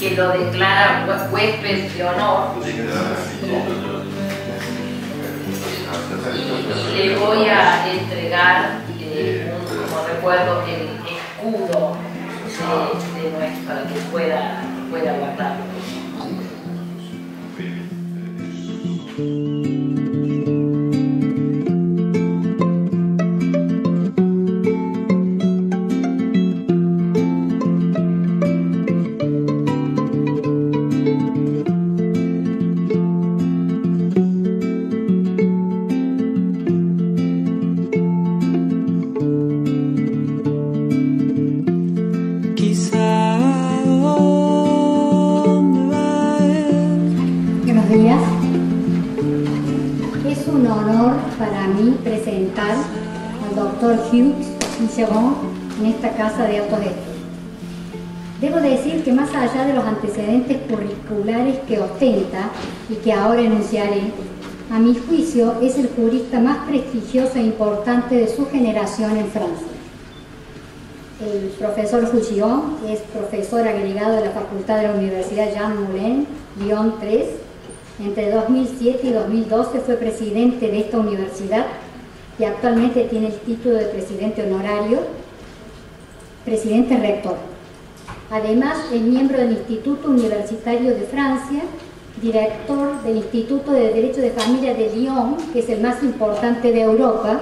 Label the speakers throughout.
Speaker 1: que lo declara huésped de honor. Y le voy a entregar como recuerdo el escudo de nuestro, para que pueda guardarlo.
Speaker 2: Presentar al doctor Hughes Micheron en esta casa de altos estudios. Debo decir que más allá de los antecedentes curriculares que ostenta y que ahora enunciaré, a mi juicio es el jurista más prestigioso e importante de su generación en Francia. El profesor Fouchillon es profesor agregado de la Facultad de la Universidad Jean Moulin, Lyon 3. Entre 2007 y 2012 fue presidente de esta universidad y actualmente tiene el título de presidente honorario, presidente rector. Además, es miembro del Instituto Universitario de Francia, director del Instituto de Derecho de Familia de Lyon, que es el más importante de Europa,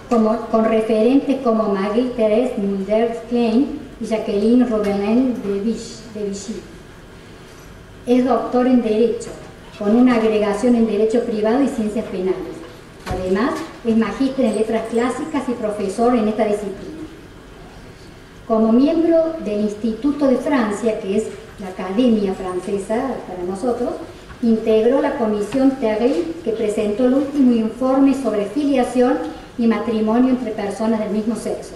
Speaker 2: con referentes como Marie-Thérèse Mulder-Klein y Jacqueline Robelin de Vichy. Es doctor en Derecho, con una agregación en Derecho Privado y Ciencias Penales. Además, es magíster en Letras Clásicas y profesor en esta disciplina. Como miembro del Instituto de Francia, que es la Academia Francesa para nosotros, integró la Comisión Thierry, que presentó el último informe sobre filiación y matrimonio entre personas del mismo sexo.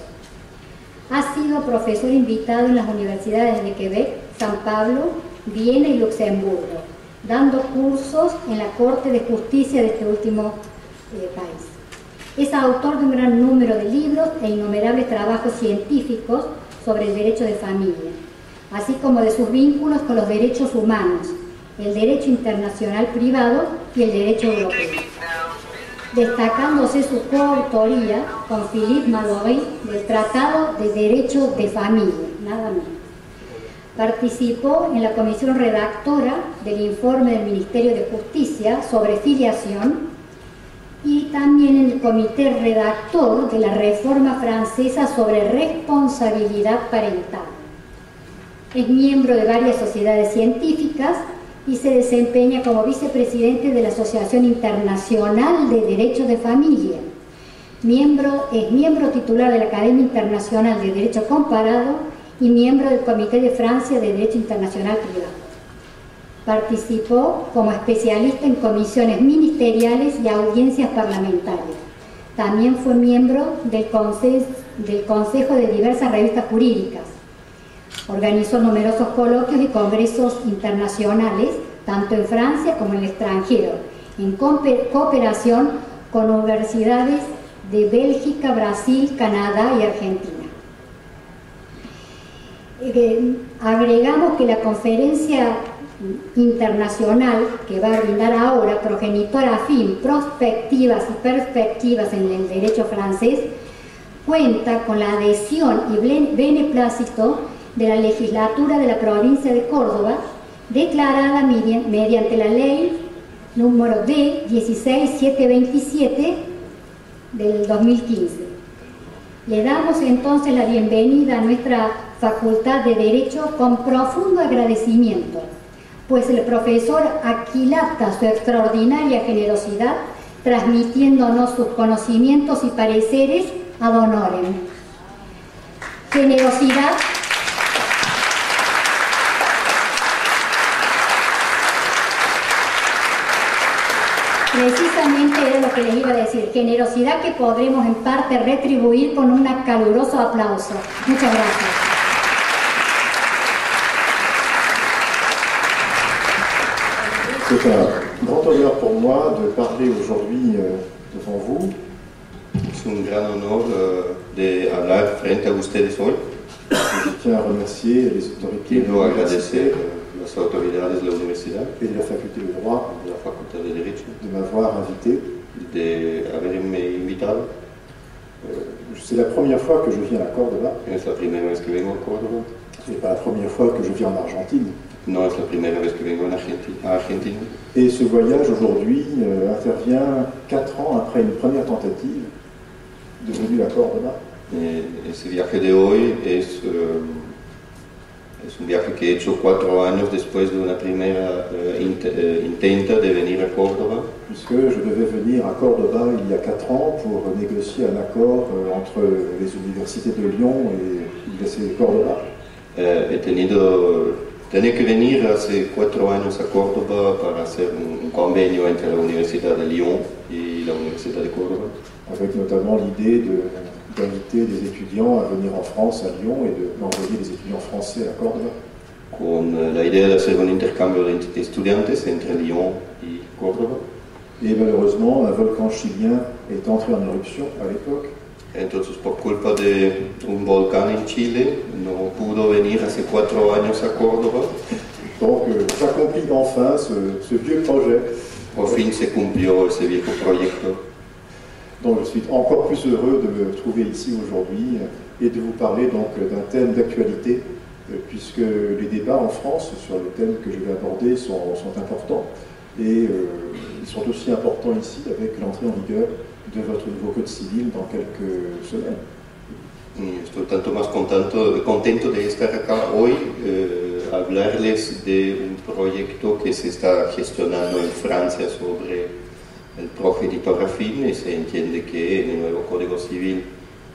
Speaker 2: Ha sido profesor invitado en las universidades de Quebec, San Pablo, Viena y Luxemburgo, dando cursos en la Corte de Justicia de este último país. Es autor de un gran número de libros e innumerables trabajos científicos sobre el derecho de familia, así como de sus vínculos con los derechos humanos, el derecho internacional privado y el derecho europeo, destacándose su coautoría con Philippe Maloury del Tratado de Derecho de Familia, nada menos. Participó en la comisión redactora del informe del Ministerio de Justicia sobre filiación y también en el comité redactor de la reforma francesa sobre responsabilidad parental. Es miembro de varias sociedades científicas y se desempeña como vicepresidente de la Asociación Internacional de Derecho de Familia. Es miembro titular de la Academia Internacional de Derecho Comparado y miembro del Comité de Francia de Derecho Internacional Privado. Participó como especialista en comisiones ministeriales y audiencias parlamentarias. También fue miembro del Consejo de diversas revistas jurídicas. Organizó numerosos coloquios y congresos internacionales, tanto en Francia como en el extranjero, en cooperación con universidades de Bélgica, Brasil, Canadá y Argentina. Agregamos que la conferencia internacional que va a brindar ahora, Progenitora Fin, Prospectivas y Perspectivas en el Derecho Francés, cuenta con la adhesión y beneplácito de la legislatura de la provincia de Córdoba, declarada mediante la ley número D 16727 del 2015. Le damos entonces la bienvenida a nuestra Facultad de Derecho con profundo agradecimiento, pues el profesor aquilata su extraordinaria generosidad transmitiéndonos sus conocimientos y pareceres ad honorem. Generosidad precisamente era lo que les iba a decir, generosidad que podremos en parte retribuir con un caluroso aplauso. Muchas gracias.
Speaker 3: C'est un grand honneur pour moi de parler aujourd'hui devant vous.
Speaker 4: Es un gran honor de hablar frente a ustedes hoy.
Speaker 3: Je tiens à remercier les autorités de
Speaker 4: Quiero
Speaker 3: l'université
Speaker 4: agradecer a las autoridades de la universidad,
Speaker 3: et de la faculté de droit
Speaker 4: de la Facultad de Derecho,
Speaker 3: de m'avoir invité.
Speaker 4: de haberme invitado.
Speaker 3: C'est la première fois que je viens à Córdoba.
Speaker 4: Es la primera vez que vengo a Córdoba.
Speaker 3: Ce n'est pas la première fois que je viens en Argentine.
Speaker 4: No es la primera vez que vengo a Argentina.
Speaker 3: Et ce voyage aujourd'hui intervient 4 ans après une première tentative de venue à Córdoba.
Speaker 4: Ese viaje de hoy es un viaje que he hecho 4 años después de una primera intenta de venir a Córdoba.
Speaker 3: Puisque je devais venir à Córdoba il y a 4 ans pour négocier un accord entre les universités de Lyon et l'université de Córdoba.
Speaker 4: Tenía que venir hace 4 años a Córdoba para hacer un convenio entre la Universidad de Lyon y la Universidad de Córdoba.
Speaker 3: Avec notamment l'idée d'inviter des étudiants à venir en France, à Lyon, et d'envoyer des étudiants français à Córdoba.
Speaker 4: Con la idea de hacer un intercambio de estudiantes entre Lyon y Córdoba.
Speaker 3: Et malheureusement, un volcan chilien est entré en éruption à l'époque.
Speaker 4: Entonces, por culpa de un volcán en Chile, no pudo venir hace 4 años a Córdoba.
Speaker 3: Donc, s'accomplit enfin ce vieux projet.
Speaker 4: Por fin se cumplió ese viejo proyecto.
Speaker 3: Donc, je suis encore plus heureux de me trouver ici aujourd'hui et de vous parler donc d'un thème d'actualité, puisque les débats en France sur le thème que je vais aborder sont importants. Et ils sont aussi importants ici avec l'entrée en vigueur de votre nouveau code civil dans quelques semaines.
Speaker 4: Y estoy tanto más contento de estar acá hoy, hablarles de un proyecto que se está gestionando en Francia sobre el progenitor afín, y se entiende que el nuevo Código Civil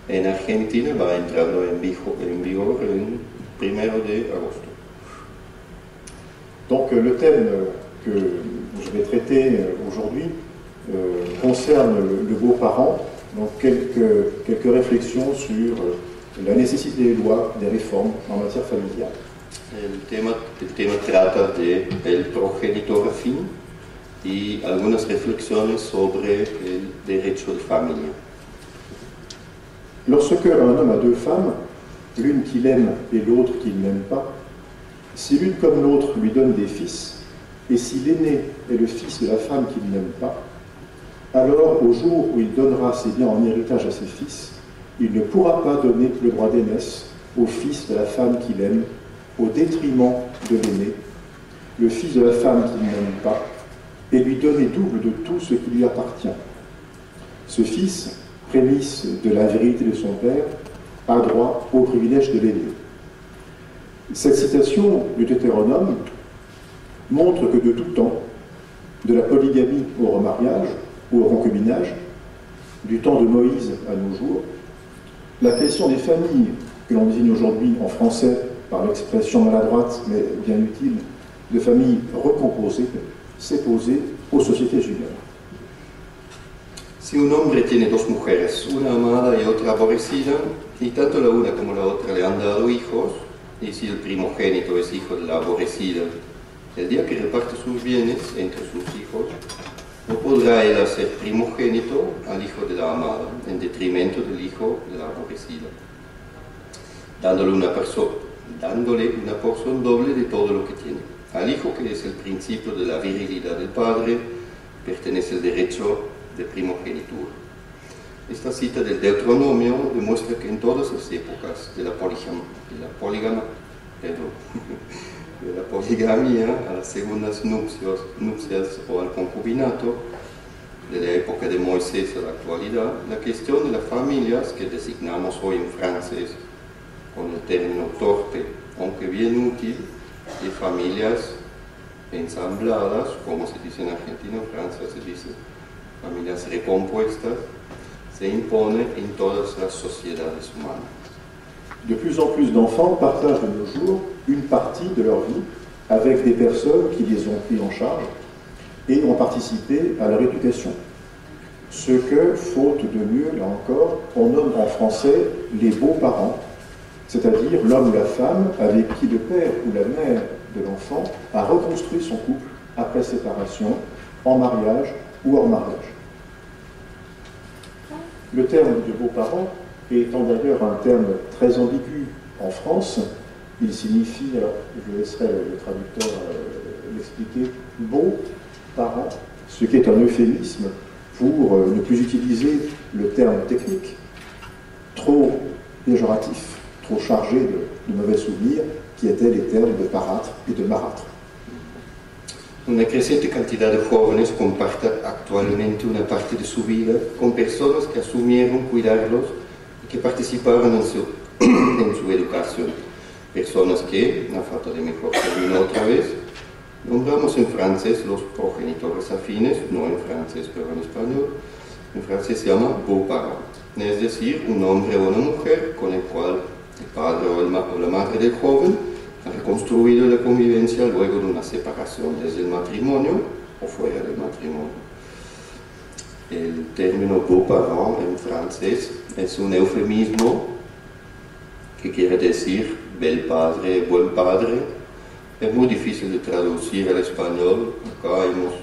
Speaker 4: en Argentina va entrando en vigor el 1er de agosto.
Speaker 3: Donc le thème que je vais traiter aujourd'hui concerne le beau-parent, donc quelques réflexions sur la nécessité des lois, des réformes en matière familiale.
Speaker 4: El tema trata de el progenitor afín y algunas reflexiones sobre el derecho de familia.
Speaker 3: Lorsque un homme a 2 femmes, l'une qu'il aime et l'autre qu'il n'aime pas, si l'une comme l'autre lui donne des fils, et si l'aîné est le fils de la femme qu'il n'aime pas, alors au jour où il donnera ses biens en héritage à ses fils, il ne pourra pas donner le droit d'aînesse au fils de la femme qu'il aime, au détriment de l'aîné, le fils de la femme qu'il n'aime pas, et lui donner double de tout ce qui lui appartient. Ce fils, prémisse de la vérité de son père, a droit au privilège de l'aîné. Cette citation du Deutéronome montre que de tout temps, de la polygamie au remariage ou au concubinage, du temps de Moïse à nos jours, la question des familles, que l'on désigne aujourd'hui en français par l'expression maladroite mais bien utile, de familles recomposées, s'est posée aux sociétés humaines.
Speaker 4: Si un hombre tiene 2 mujeres, una amada y otra aborrecida, y tanto la una como la otra le han dado hijos, y si el primogénito es hijo de la aborrecida, el día que reparte sus bienes entre sus hijos, no podrá él hacer primogénito al hijo de la amada, en detrimento del hijo de la aborrecida, dándole una porción doble de todo lo que tiene. Al hijo, que es el principio de la virilidad del padre, pertenece el derecho de primogenitura. Esta cita del Deuteronomio demuestra que en todas las épocas de la poligamia, a las segundas nupcias o al concubinato, de la época de Moisés a la actualidad, la cuestión de las familias, que designamos hoy en francés con el término torpe, aunque bien útil, de familias ensambladas, como se dice en Argentina, en Francia se dice familias recompuestas, se impone en todas las sociedades humanas.
Speaker 3: De plus en plus d'enfants partagent de nos jours une partie de leur vie avec des personnes qui les ont pris en charge et ont participé à leur éducation. Ce que, faute de mieux, là encore, on nomme en français les beaux-parents, c'est-à-dire l'homme ou la femme avec qui le père ou la mère de l'enfant a reconstruit son couple après séparation, en mariage ou hors mariage. Le terme de beaux-parents étant d'ailleurs un terme très ambigu En France, il signifie, alors je laisserai le traducteur l'expliquer, beau parent, ce qui est un euphémisme pour ne plus utiliser le terme technique, trop péjoratif, trop chargé de mauvais souvenirs, qui étaient les termes de parâtre et de marâtre.
Speaker 4: Una creciente cantidad de jóvenes comparte actualmente una parte de su vida con personas que asumieron cuidarlos y que participaron en su educación. Personas que, a falta de mejor término otra vez, nombramos en francés los progenitores afines, no en francés pero en español. En francés se llama beau-parent, es decir, un hombre o una mujer con el cual el padre o la madre del joven ha reconstruido la convivencia luego de una separación desde el matrimonio o fuera del matrimonio. El término beau-parent en francés es un eufemismo que quiere decir bel padre, buen padre. Es muy difícil de traducir al español. Acá hemos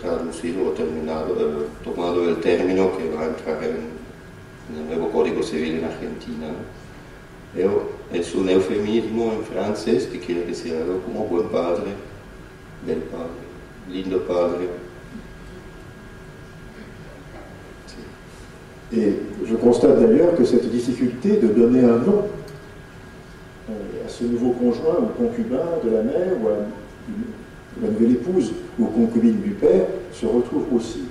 Speaker 4: traducido o tomado el término que va a entrar en el nuevo Código Civil en Argentina, ¿no? Pero es un eufemismo en francés que quiere decir algo como buen padre, bel padre, lindo padre.
Speaker 3: Sí. Et je constate d'ailleurs que cette difficulté de donner un nom à ce nouveau conjoint ou concubin de la mère ou à la nouvelle épouse ou concubine du père se retrouve aussi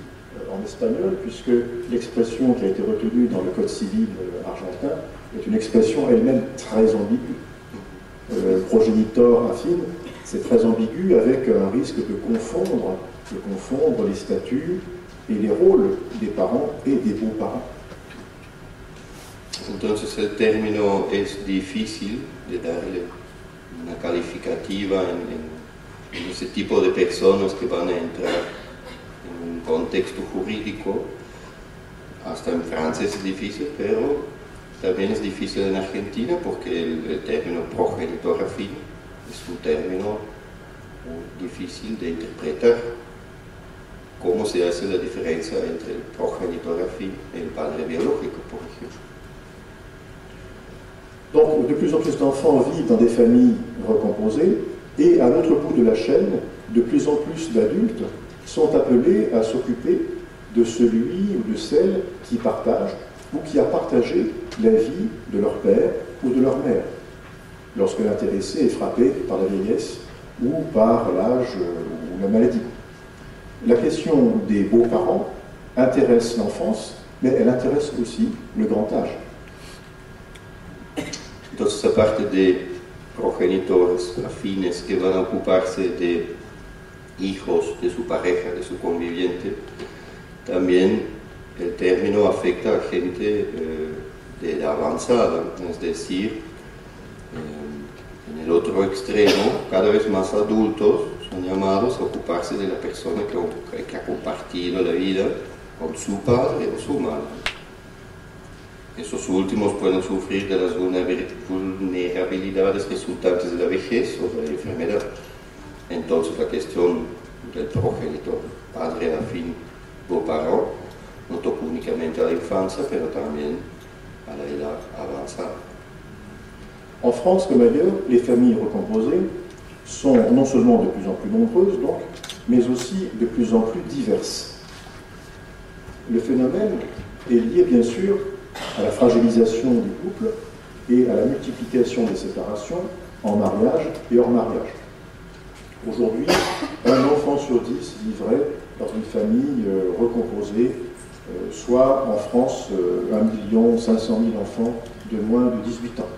Speaker 3: en espagnol, puisque l'expression qui a été retenue dans le Code civil argentin est une expression elle-même très ambiguë. Progenitor affine, c'est très ambigu avec un risque de confondre les statuts et les rôles des parents et des beaux-parents.
Speaker 4: Entonces el término es difícil de darle una calificativa en ese tipo de personas que van a entrar en un contexto jurídico. Hasta en francés es difícil, pero también es difícil en Argentina porque el término progenitor afín es un término muy difícil de interpretar. ¿Cómo se hace la diferencia entre el progenitor afín y el padre biológico, por ejemplo?
Speaker 3: Donc, de plus en plus d'enfants vivent dans des familles recomposées et à l'autre bout de la chaîne, de plus en plus d'adultes sont appelés à s'occuper de celui ou de celle qui partage ou qui a partagé la vie de leur père ou de leur mère, lorsque l'intéressé est frappé par la vieillesse ou par l'âge ou la maladie. La question des beaux-parents intéresse l'enfance, mais elle intéresse aussi le grand âge.
Speaker 4: Entonces, aparte de progenitores afines que van a ocuparse de hijos de su pareja, de su conviviente, también el término afecta a gente de edad avanzada, es decir, en el otro extremo, cada vez más adultos son llamados a ocuparse de la persona que ha compartido la vida con su padre o su madre. Esos últimos pueden sufrir de las vulnerabilidades resultantes de la vejez o de la enfermedad. Entonces la cuestión del progenitor, padre afín o parent, no toca únicamente a la infancia, pero también a la edad avanzada.
Speaker 3: En France comme ailleurs, les familles recomposées sont non seulement de plus en plus nombreuses, donc, mais aussi de plus en plus diverses. Le phénomène est lié bien sûr à la fragilisation du couple et à la multiplication des séparations en mariage et hors mariage. Aujourd'hui, un enfant sur 10 vivrait dans une famille recomposée, soit en France 1 500 000 enfants de moins de 18 ans.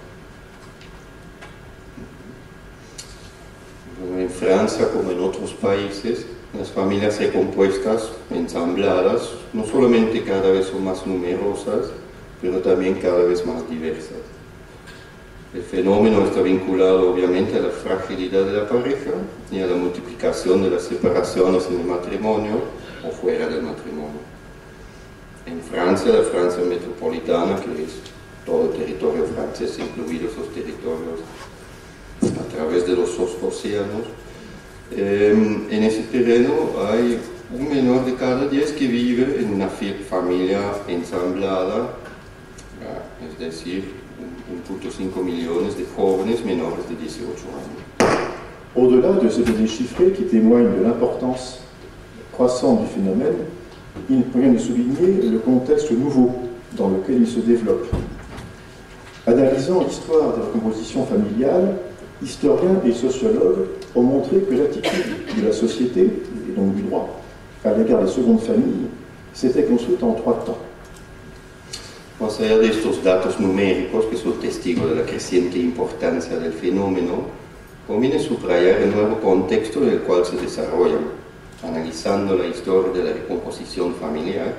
Speaker 4: En Francia, como en otros países, las familias recompuestas, ensambladas, no solamente cada vez son más numerosas, pero también cada vez más diversas. El fenómeno está vinculado obviamente a la fragilidad de la pareja y a la multiplicación de las separaciones en el matrimonio o fuera del matrimonio. En Francia, la Francia metropolitana, que es todo el territorio francés, incluidos los territorios a través de los océanos, en ese terreno hay un menor de cada 10 que vive en una familia ensamblada, es decir, 1,5 millones de jóvenes menores de 18 años.
Speaker 3: Au-delà de ces données chiffrées qui témoignent de l'importance croissante du phénomène, il convient de souligner le contexte nouveau dans lequel il se développe. Analysant l'histoire de la composition familiale, historiens et sociologues ont montré que l'attitude de la société, et donc du droit, à l'égard des secondes familles, s'était construite en 3 temps.
Speaker 4: Más allá de estos datos numéricos que son testigos de la creciente importancia del fenómeno, conviene subrayar el nuevo contexto en el cual se desarrollan. Analizando la historia de la recomposición familiar,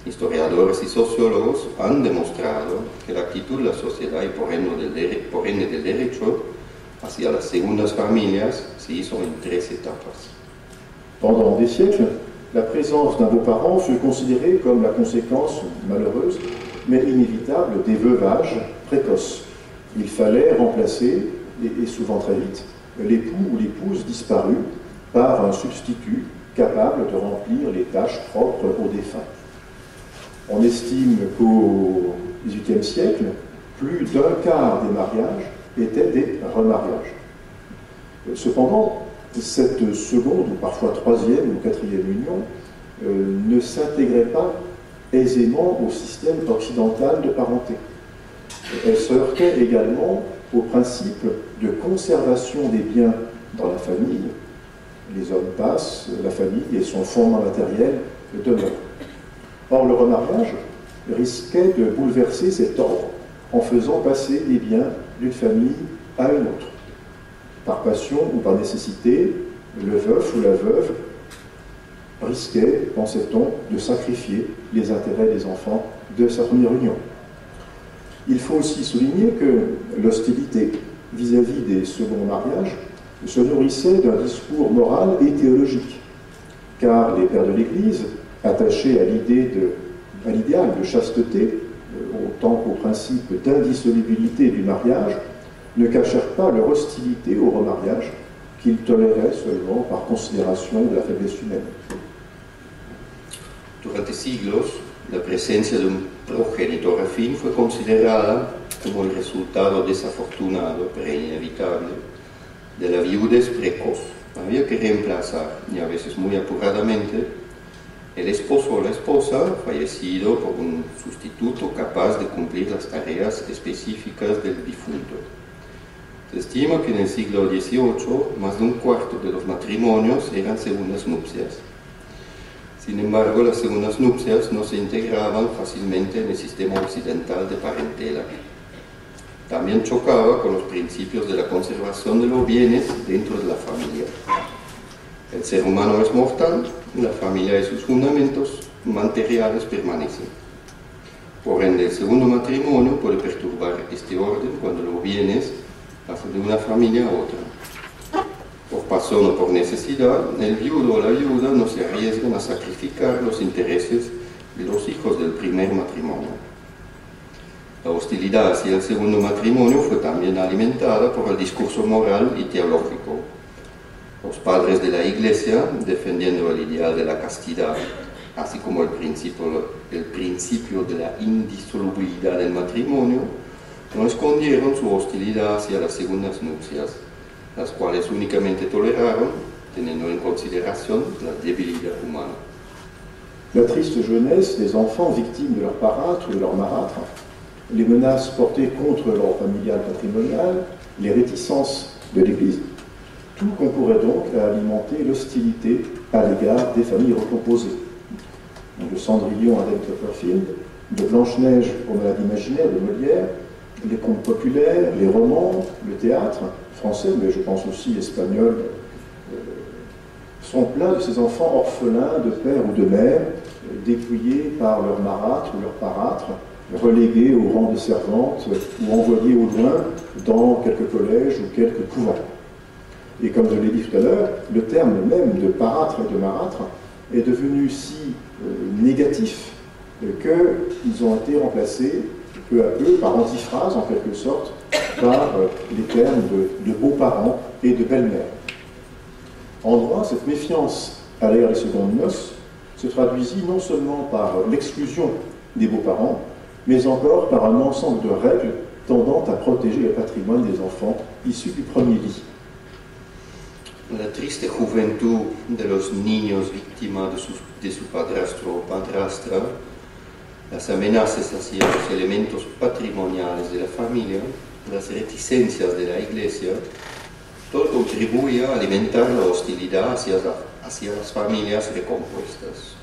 Speaker 4: historiadores y sociólogos han demostrado que la actitud de la sociedad y por ende del derecho hacia las segundas familias se hizo en 3 etapas.
Speaker 3: Pendant des siècles, la présence d'un beau-parent fut considérée comme la conséquence malheureuse mais inévitable des veuvages précoces. Il fallait remplacer, et souvent très vite, l'époux ou l'épouse disparu par un substitut capable de remplir les tâches propres au défunt. On estime qu'au XVIIIe siècle, plus d'1 quart des mariages étaient des remariages. Cependant, cette seconde, ou parfois 3e ou 4e union, ne s'intégrait pas aisément au système occidental de parenté. Elle se heurtait également au principe de conservation des biens dans la famille. Les hommes passent, la famille et son fondement matériel demeurent. Or, le remariage risquait de bouleverser cet ordre en faisant passer les biens d'une famille à une autre. Par passion ou par nécessité, le veuf ou la veuve risquait, pensait-on, de sacrifier les intérêts des enfants de sa première union. Il faut aussi souligner que l'hostilité vis-à-vis des seconds mariages se nourrissait d'un discours moral et théologique, car les pères de l'Église, attachés à l'idéal de chasteté, autant qu'au principe d'indissolubilité du mariage, ne cachèrent pas leur hostilité au remariage qu'ils toléraient seulement par considération de la faiblesse humaine.
Speaker 4: Durante siglos, la presencia de un progenitor afín fue considerada como el resultado desafortunado, pero inevitable, de la viudez precoz. Había que reemplazar, y a veces muy apuradamente, el esposo o la esposa fallecido por un sustituto capaz de cumplir las tareas específicas del difunto. Se estima que en el siglo XVIII más de 1/4 de los matrimonios eran segundas nupcias. Sin embargo, las segundas nupcias no se integraban fácilmente en el sistema occidental de parentela. También chocaba con los principios de la conservación de los bienes dentro de la familia. El ser humano es mortal, la familia y sus fundamentos materiales permanecen. Por ende, el segundo matrimonio puede perturbar este orden cuando los bienes pasan de una familia a otra. Por pasión o por necesidad, el viudo o la viuda no se arriesgan a sacrificar los intereses de los hijos del primer matrimonio. La hostilidad hacia el segundo matrimonio fue también alimentada por el discurso moral y teológico. Los padres de la Iglesia, defendiendo el ideal de la castidad, así como el principio de la indisolubilidad del matrimonio, no escondieron su hostilidad hacia las segundas nupcias, las cuales únicamente toleraron, teniendo en considération la débilité humana.
Speaker 3: La triste jeunesse des enfants victimes de leur parâtre ou de leur marâtre, les menaces portées contre leur familial patrimonial, les réticences de l'Église, tout concourait donc à alimenter l'hostilité à l'égard des familles recomposées. Donc, de Cendrillon à David Copperfield, de Blanche-Neige aux Malades imaginaires de Molière, les contes populaires, les romans, le théâtre français, mais je pense aussi espagnol, sont pleins de ces enfants orphelins de père ou de mère, dépouillés par leur marâtre ou leur parâtre, relégués au rang de servantes ou envoyés au loin dans quelques collèges ou quelques couvents. Et comme je l'ai dit tout à l'heure, le terme même de parâtre et de marâtre est devenu si négatif qu'ils ont été remplacés peu à peu par antiphrase en quelque sorte par les termes de beaux-parents et de belle-mère. En droit, cette méfiance à l'égard des secondes noces se traduisit non seulement par l'exclusion des beaux-parents, mais encore par un ensemble de règles tendant à protéger le patrimoine des enfants issus du premier lit.
Speaker 4: La triste juventud de los niños víctimas de su padrastro o padrastra, las amenazas hacia los elementos patrimoniales de la familia, las reticencias de la Iglesia, todo contribuye a alimentar la hostilidad hacia las familias recompuestas,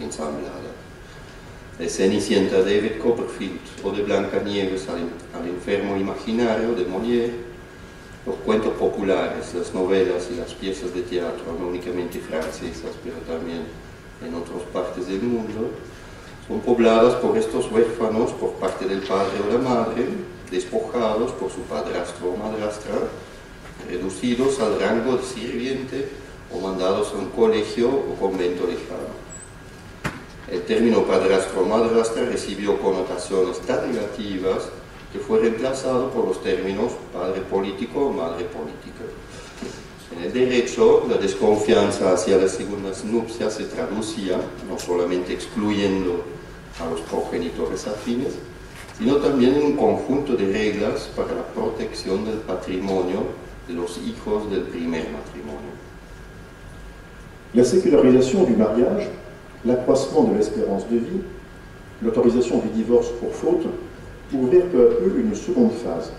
Speaker 4: ensambladas. De Cenicienta de David Copperfield o de Blancanieves al enfermo imaginario de Molière, los cuentos populares, las novelas y las piezas de teatro, no únicamente francesas, pero también en otras partes del mundo, son pobladas por estos huérfanos por parte del padre o la madre, despojados por su padrastro o madrastra, reducidos al rango de sirviente o mandados a un colegio o convento lejano. El término padrastro o madrastra recibió connotaciones tan negativas que fue reemplazado por los términos padre político o madre política. En el derecho, la desconfianza hacia las segundas nupcias se traducía no solamente excluyendo a los progenitores afines, sino también en un conjunto de reglas para la protección del patrimonio de los hijos del primer matrimonio.
Speaker 3: La sécularisation du mariage, l'accroissement de l'espérance de vie, l'autorisation du divorce pour faute ouvrirent peu à peu une seconde phase.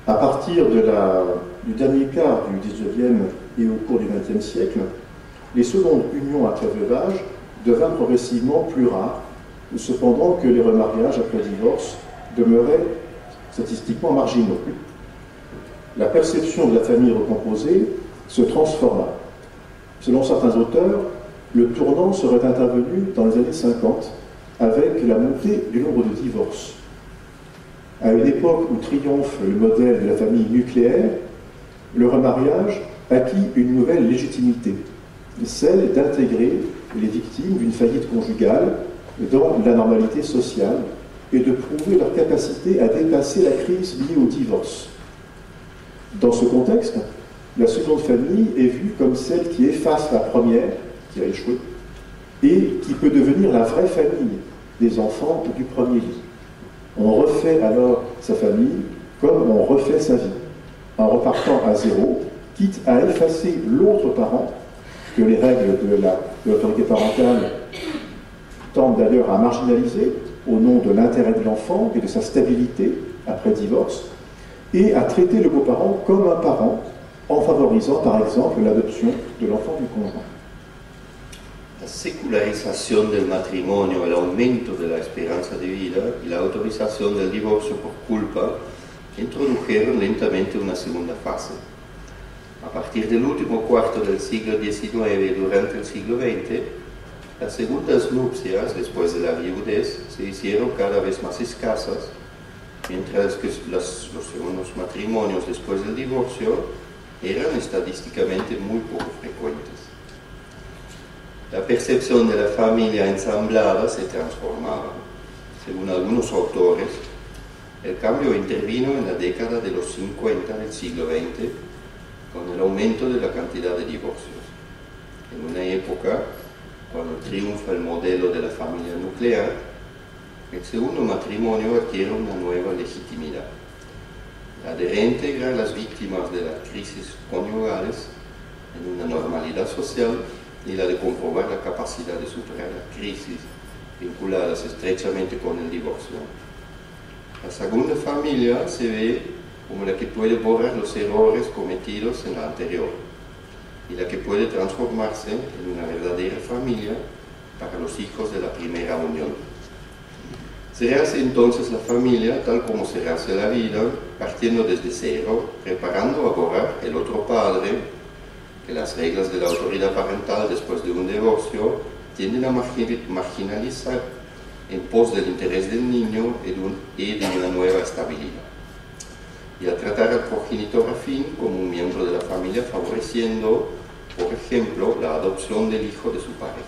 Speaker 3: À partir du dernier quart du XIXe et au cours du XXe siècle, les secondes unions après veuvage devinrent progressivement plus rares, cependant que les remariages après divorce demeuraient statistiquement marginaux. La perception de la famille recomposée se transforma. Selon certains auteurs, le tournant serait intervenu dans les années 50 avec la montée du nombre de divorces. À une époque où triomphe le modèle de la famille nucléaire, le remariage acquit une nouvelle légitimité, celle d'intégrer les victimes d'une faillite conjugale dans la normalité sociale et de prouver leur capacité à dépasser la crise liée au divorce. Dans ce contexte, la seconde famille est vue comme celle qui efface la première, qui a échoué, et qui peut devenir la vraie famille des enfants du premier lit. On refait alors sa famille comme on refait sa vie, en repartant à zéro, quitte à effacer l'autre parent, que les règles de l'autorité parentale tendent d'ailleurs à marginaliser au nom de l'intérêt de l'enfant et de sa stabilité après divorce, et à traiter le beau-parent comme un parent, en favorisant par exemple l'adoption de l'enfant du conjoint.
Speaker 4: La secularización del matrimonio, el aumento de la esperanza de vida y la autorización del divorcio por culpa introdujeron lentamente una segunda fase. A partir del último cuarto del siglo XIX y durante el siglo XX, las segundas nupcias, después de la viudez, se hicieron cada vez más escasas, mientras que los segundos matrimonios después del divorcio eran estadísticamente muy poco frecuentes. La percepción de la familia ensamblada se transformaba. Según algunos autores, el cambio intervino en la década de los 50 del siglo XX con el aumento de la cantidad de divorcios. En una época, cuando triunfa el modelo de la familia nuclear, el segundo matrimonio adquiere una nueva legitimidad. La de reintegrar a las víctimas de las crisis conyugales en una normalidad social y la de comprobar la capacidad de superar las crisis vinculadas estrechamente con el divorcio. La segunda familia se ve como la que puede borrar los errores cometidos en la anterior y la que puede transformarse en una verdadera familia para los hijos de la primera unión. Se rehace entonces la familia tal como se rehace la vida, partiendo desde cero, preparando a borrar el otro padre, que las reglas de la autoridad parental después de un divorcio tienden a marginalizar en pos del interés del niño y de una nueva estabilidad, y a tratar al progenitor afín como un miembro de la familia, favoreciendo, por ejemplo, la adopción del hijo de su pareja.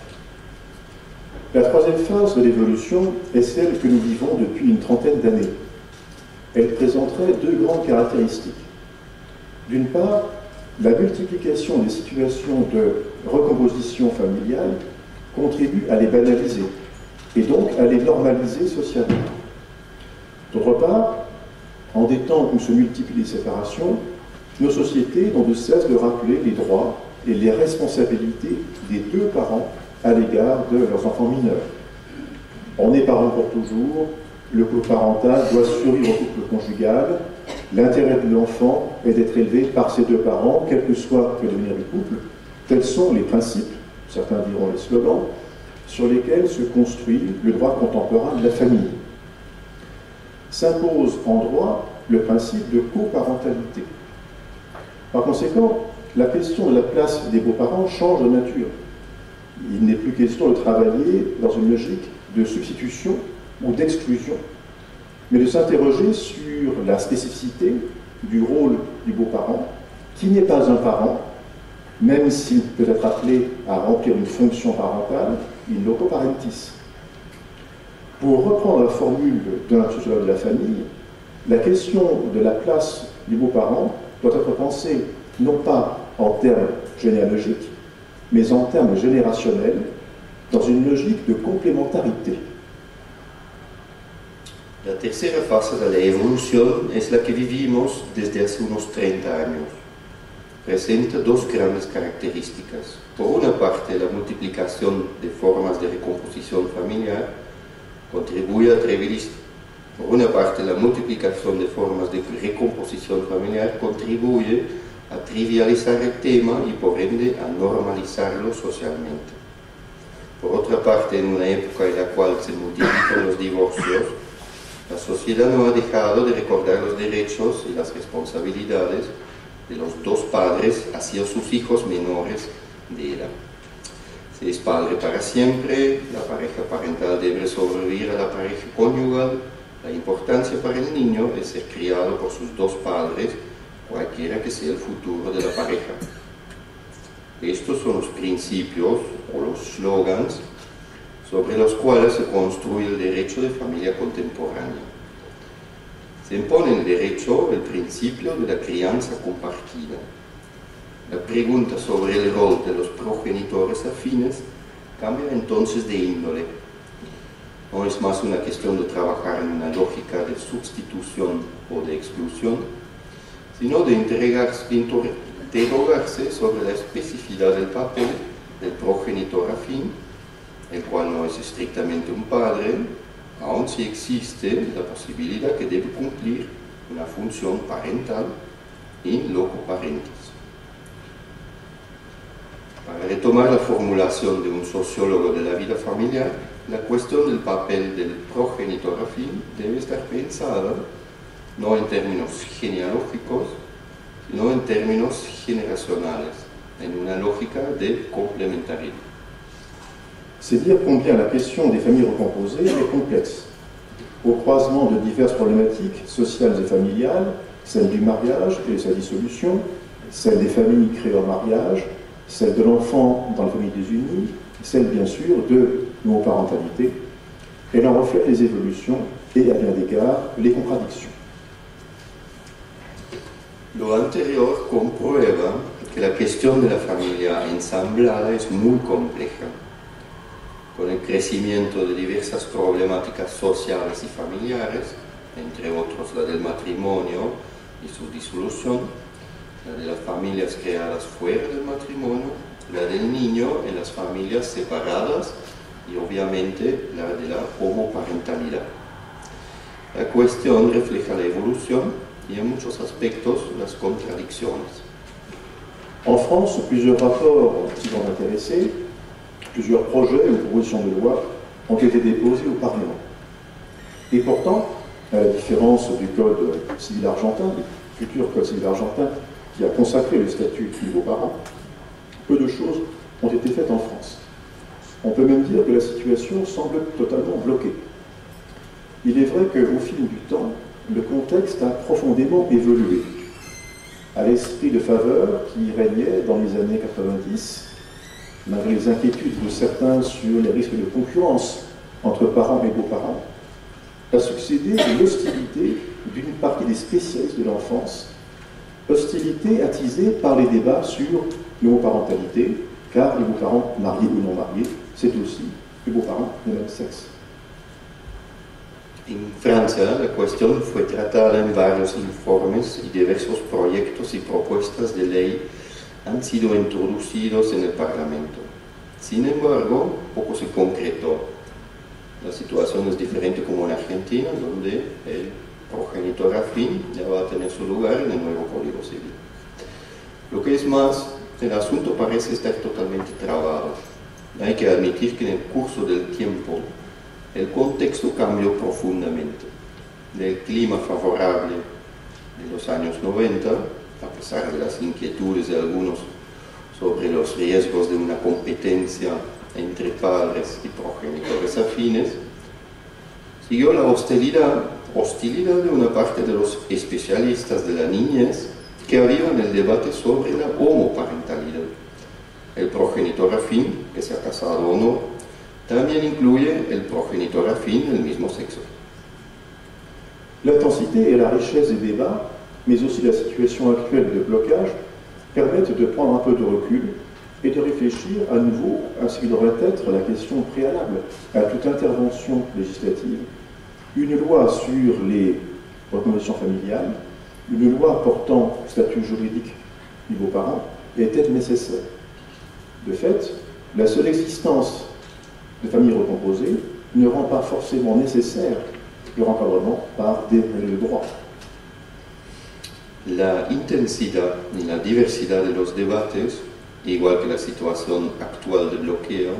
Speaker 3: La troisième phase de l'évolution est celle que nous vivons depuis une trentaine d'années. Elle présenterait deux grandes caractéristiques. D'une part, la multiplication des situations de recomposition familiale contribue à les banaliser et donc à les normaliser socialement. D'autre part, En des temps où se multiplient les séparations, nos sociétés n'ont de cesse de rappeler les droits et les responsabilités des deux parents à l'égard de leurs enfants mineurs. On est parent pour toujours, le couple parental doit survivre au couple conjugal, l'intérêt de l'enfant est d'être élevé par ses deux parents, quel que soit le devenir du couple. Tels sont les principes, certains diront les slogans, sur lesquels se construit le droit contemporain de la famille. S'impose en droit le principe de coparentalité. Par conséquent, la question de la place des beaux-parents change de nature. Il n'est plus question de travailler dans une logique de substitution ou d'exclusion, mais de s'interroger sur la spécificité du rôle du beau-parent, qui n'est pas un parent, même s'il peut être appelé à remplir une fonction parentale, in loco parentis. Pour reprendre la formule d'un sociologue de la famille, la question de la place du beau-parent doit être pensée non pas en termes généalogiques, mais en termes générationnels, dans une logique de complémentarité.
Speaker 4: La tercera fase de la evolución es la que vivimos desde hace unos 30 años. Presenta dos grandes características. Por una parte, la multiplicación de formas de recomposición familiar contribuye a trivializar. Por una parte, la multiplicación de formas de recomposición familiar contribuye a trivializar el tema y por ende a normalizarlo socialmente. Por otra parte, en una época en la cual se multiplican los divorcios, la sociedad no ha dejado de recordar los derechos y las responsabilidades de los dos padres hacia sus hijos menores de edad. Se es padre para siempre, la pareja parental debe sobrevivir a la pareja conyugal, la importancia para el niño es ser criado por sus dos padres, cualquiera que sea el futuro de la pareja. Estos son los principios o los slogans sobre los cuales se construye el derecho de familia contemporánea. Se impone el derecho, el principio de la crianza compartida. La pregunta sobre el rol de los progenitores afines cambia entonces de índole. No es más una cuestión de trabajar en una lógica de sustitución o de exclusión, sino de interrogarse sobre la especificidad del papel del progenitor afín, el cual no es estrictamente un padre, aun si existe la posibilidad que debe cumplir una función parental in loco parentis. Para retomar la formulación de un sociólogo de la vida familiar, la cuestión del papel del progenitor afín debe estar pensada no en términos genealógicos, sino en términos generacionales, en una lógica de complémentarité.
Speaker 3: C'est dire combien la question des familles recomposées est complexe. Au croisement de diverses problématiques sociales et familiales, celle du mariage et de sa dissolution, celle des familles créées en mariage, celle de l'enfant dans la famille désunie, celle bien sûr de l'homoparentalité, elle en reflète les évolutions et à bien d'égards les contradictions.
Speaker 4: Lo anterior comprueba que la cuestión de la familia ensamblada es muy compleja. Con el crecimiento de diversas problemáticas sociales y familiares, entre otros la del matrimonio y su disolución, la de las familias creadas fuera del matrimonio, la del niño en las familias separadas y obviamente la de la homoparentalidad. La cuestión refleja la evolución y en muchos aspectos las contradicciones.
Speaker 3: En France, plusieurs rapports qui vont intéresser, plusieurs projets ou propositions de loi ont été déposés au Parlement. Et pourtant, à la différence du Code civil argentin, du futur Code civil argentin qui a consacré le statut du beau-parent, peu de choses ont été faites en France. On peut même dire que la situation semble totalement bloquée. Il est vrai qu'au fil du temps, le contexte a profondément évolué. À l'esprit de faveur qui régnait dans les années 90, malgré les inquiétudes de certains sur les risques de concurrence entre parents et beaux-parents, a succédé l'hostilité d'une partie des spécialistes de l'enfance, hostilité attisée par les débats sur l'homoparentalité, car les beaux-parents mariés ou non mariés, c'est aussi les beaux-parents de même sexe.
Speaker 4: En Francia, la cuestión fue tratada en varios informes y diversos proyectos y propuestas de ley han sido introducidos en el Parlamento. Sin embargo, poco se concretó. La situación es diferente como en Argentina, donde el progenitor afín ya va a tener su lugar en el nuevo Código Civil. Lo que es más, el asunto parece estar totalmente trabado. Hay que admitir que en el curso del tiempo el contexto cambió profundamente. Del clima favorable de los años 90, a pesar de las inquietudes de algunos sobre los riesgos de una competencia entre padres y progenitores afines, siguió la hostilidad de una parte de los especialistas de la niñez que avivan el debate sobre la homoparentalidad. El progenitor afín, que sea casado o no, también incluye el progenitor afín del mismo sexo.
Speaker 3: L'intensité et la richesse des débats, mais aussi la situation actuelle de blocage, permettent de prendre un peu de recul et de réfléchir à nouveau à ce qui devrait être la question préalable à toute intervention législative. Une loi sur les recommandations familiales, une loi portant statut juridique des beaux-parents est-elle nécessaire? De fait, la seule existence de familles recomposées ne rend pas forcément nécessaire le encadrement par des règles de droit.
Speaker 4: La intensidad y la diversidad de los debates, igual que la situación actual de bloqueo,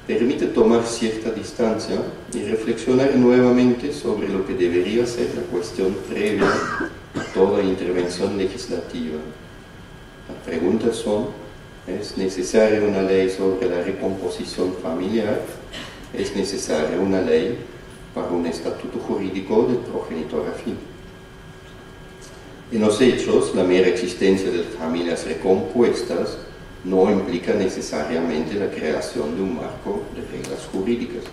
Speaker 4: permite tomar cierta distancia y reflexionar nuevamente sobre lo que debería ser la cuestión previa a toda intervención legislativa. Las preguntas son: ¿es necesaria una ley sobre la recomposición familiar? ¿Es necesaria una ley para un estatuto jurídico del progenitor afín? En los hechos, la mera existencia de familias recompuestas no implica necesariamente la création d'un marco de règles jurídicas.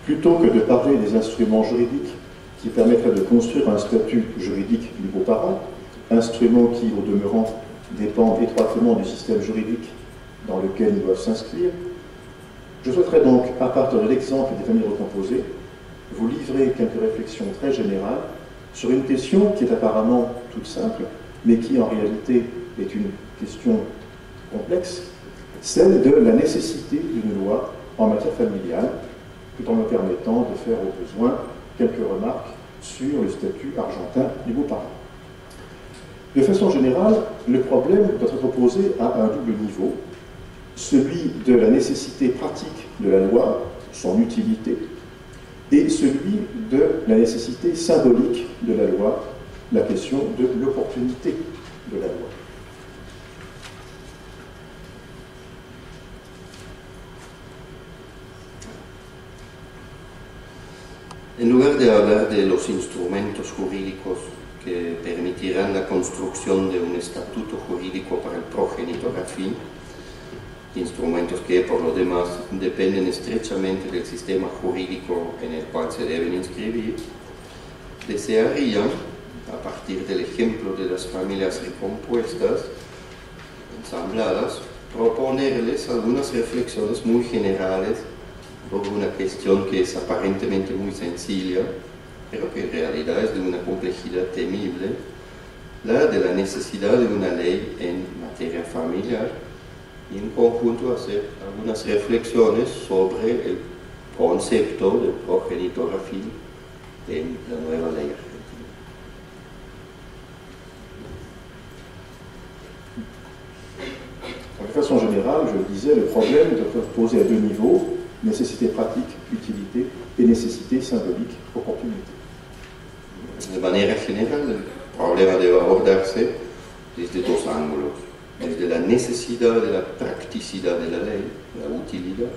Speaker 3: Plutôt que de parler des instruments juridiques qui permettraient de construire un statut juridique du beau-parent, instrument qui, au demeurant, dépend étroitement du système juridique dans lequel ils doivent s'inscrire, je souhaiterais donc, à partir de l'exemple des familles recomposées, vous livrer quelques réflexions très générales sur une question qui est apparemment toute simple, mais qui en réalité est une question complexe, celle de la nécessité d'une loi en matière familiale, tout en me permettant de faire au besoin quelques remarques sur le statut argentin du beau-parent. De façon générale, le problème doit être posé à un double niveau, celui de la nécessité pratique de la loi, son utilité, et celui de la nécessité symbolique de la loi, la question de l'opportunité de la loi.
Speaker 4: En lugar de hablar de los instrumentos jurídicos que permitirán la construcción de un estatuto jurídico para el progenitor afín, instrumentos que por lo demás dependen estrechamente del sistema jurídico en el cual se deben inscribir, desearía, a partir del ejemplo de las familias recompuestas, ensambladas, proponerles algunas reflexiones muy generales sobre una cuestión que es aparentemente muy sencilla, pero que en realidad es de una complejidad temible, la de la necesidad de una ley en materia familiar, y en conjunto hacer algunas reflexiones sobre el concepto del progenitor afín en la nueva ley argentina.
Speaker 3: De façon générale, je le disais, le problème doit être posé à deux niveaux: nécessité pratique, utilité, et nécessité symbolique, opportunité.
Speaker 4: De manera general, el problema debe abordarse desde dos ángulos: desde la necesidad de la practicidad de la ley, la utilidad,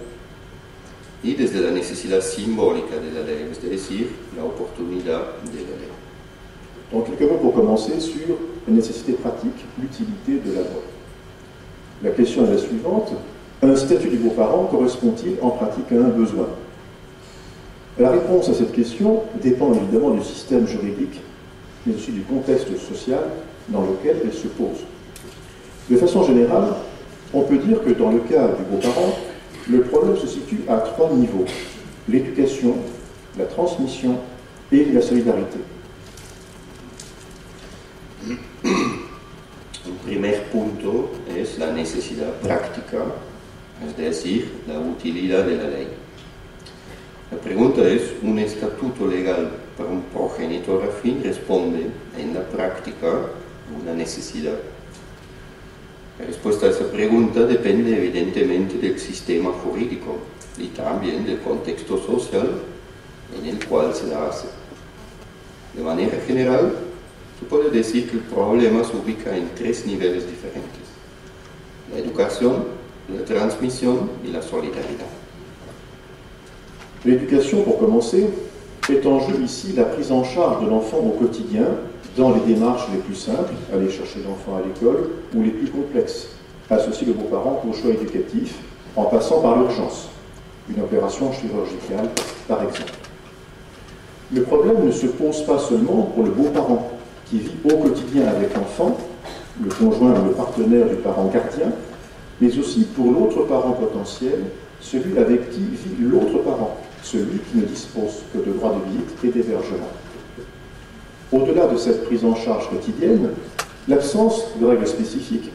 Speaker 4: y desde la necesidad simbólica de la ley, es decir, la oportunidad de la ley.
Speaker 3: Donc quelques mots pour commencer sur la nécessité pratique, l'utilité de la loi. La question est la suivante: un statut du beau-parent correspond-il en pratique à un besoin? La réponse à cette question dépend évidemment du système juridique, mais aussi du contexte social dans lequel elle se pose. De façon générale, on peut dire que dans le cas du beau-parent, le problème se situe à trois niveaux: l'éducation, la transmission et la solidarité.
Speaker 4: Un primer punto es la necesidad práctica, es decir, la utilidad de la ley. La pregunta es, ¿un estatuto legal para un progenitor afín responde en la práctica a una necesidad? La respuesta a esa pregunta depende evidentemente del sistema jurídico y también del contexto social en el cual se la hace. De manera general, se puede decir que el problema se ubica en tres niveles diferentes: la educación, la transmission et la solidarité.
Speaker 3: L'éducation, pour commencer, est en jeu ici la prise en charge de l'enfant au quotidien, dans les démarches les plus simples, aller chercher l'enfant à l'école, ou les plus complexes, associer le beau-parent au choix éducatif, en passant par l'urgence, une opération chirurgicale par exemple. Le problème ne se pose pas seulement pour le beau-parent, qui vit au quotidien avec l'enfant, le conjoint ou le partenaire du parent gardien, mais aussi pour l'autre parent potentiel, celui avec qui vit l'autre parent, celui qui ne dispose que de droits de visite et d'hébergement. Au-delà de cette prise en charge quotidienne, l'absence de règles spécifiques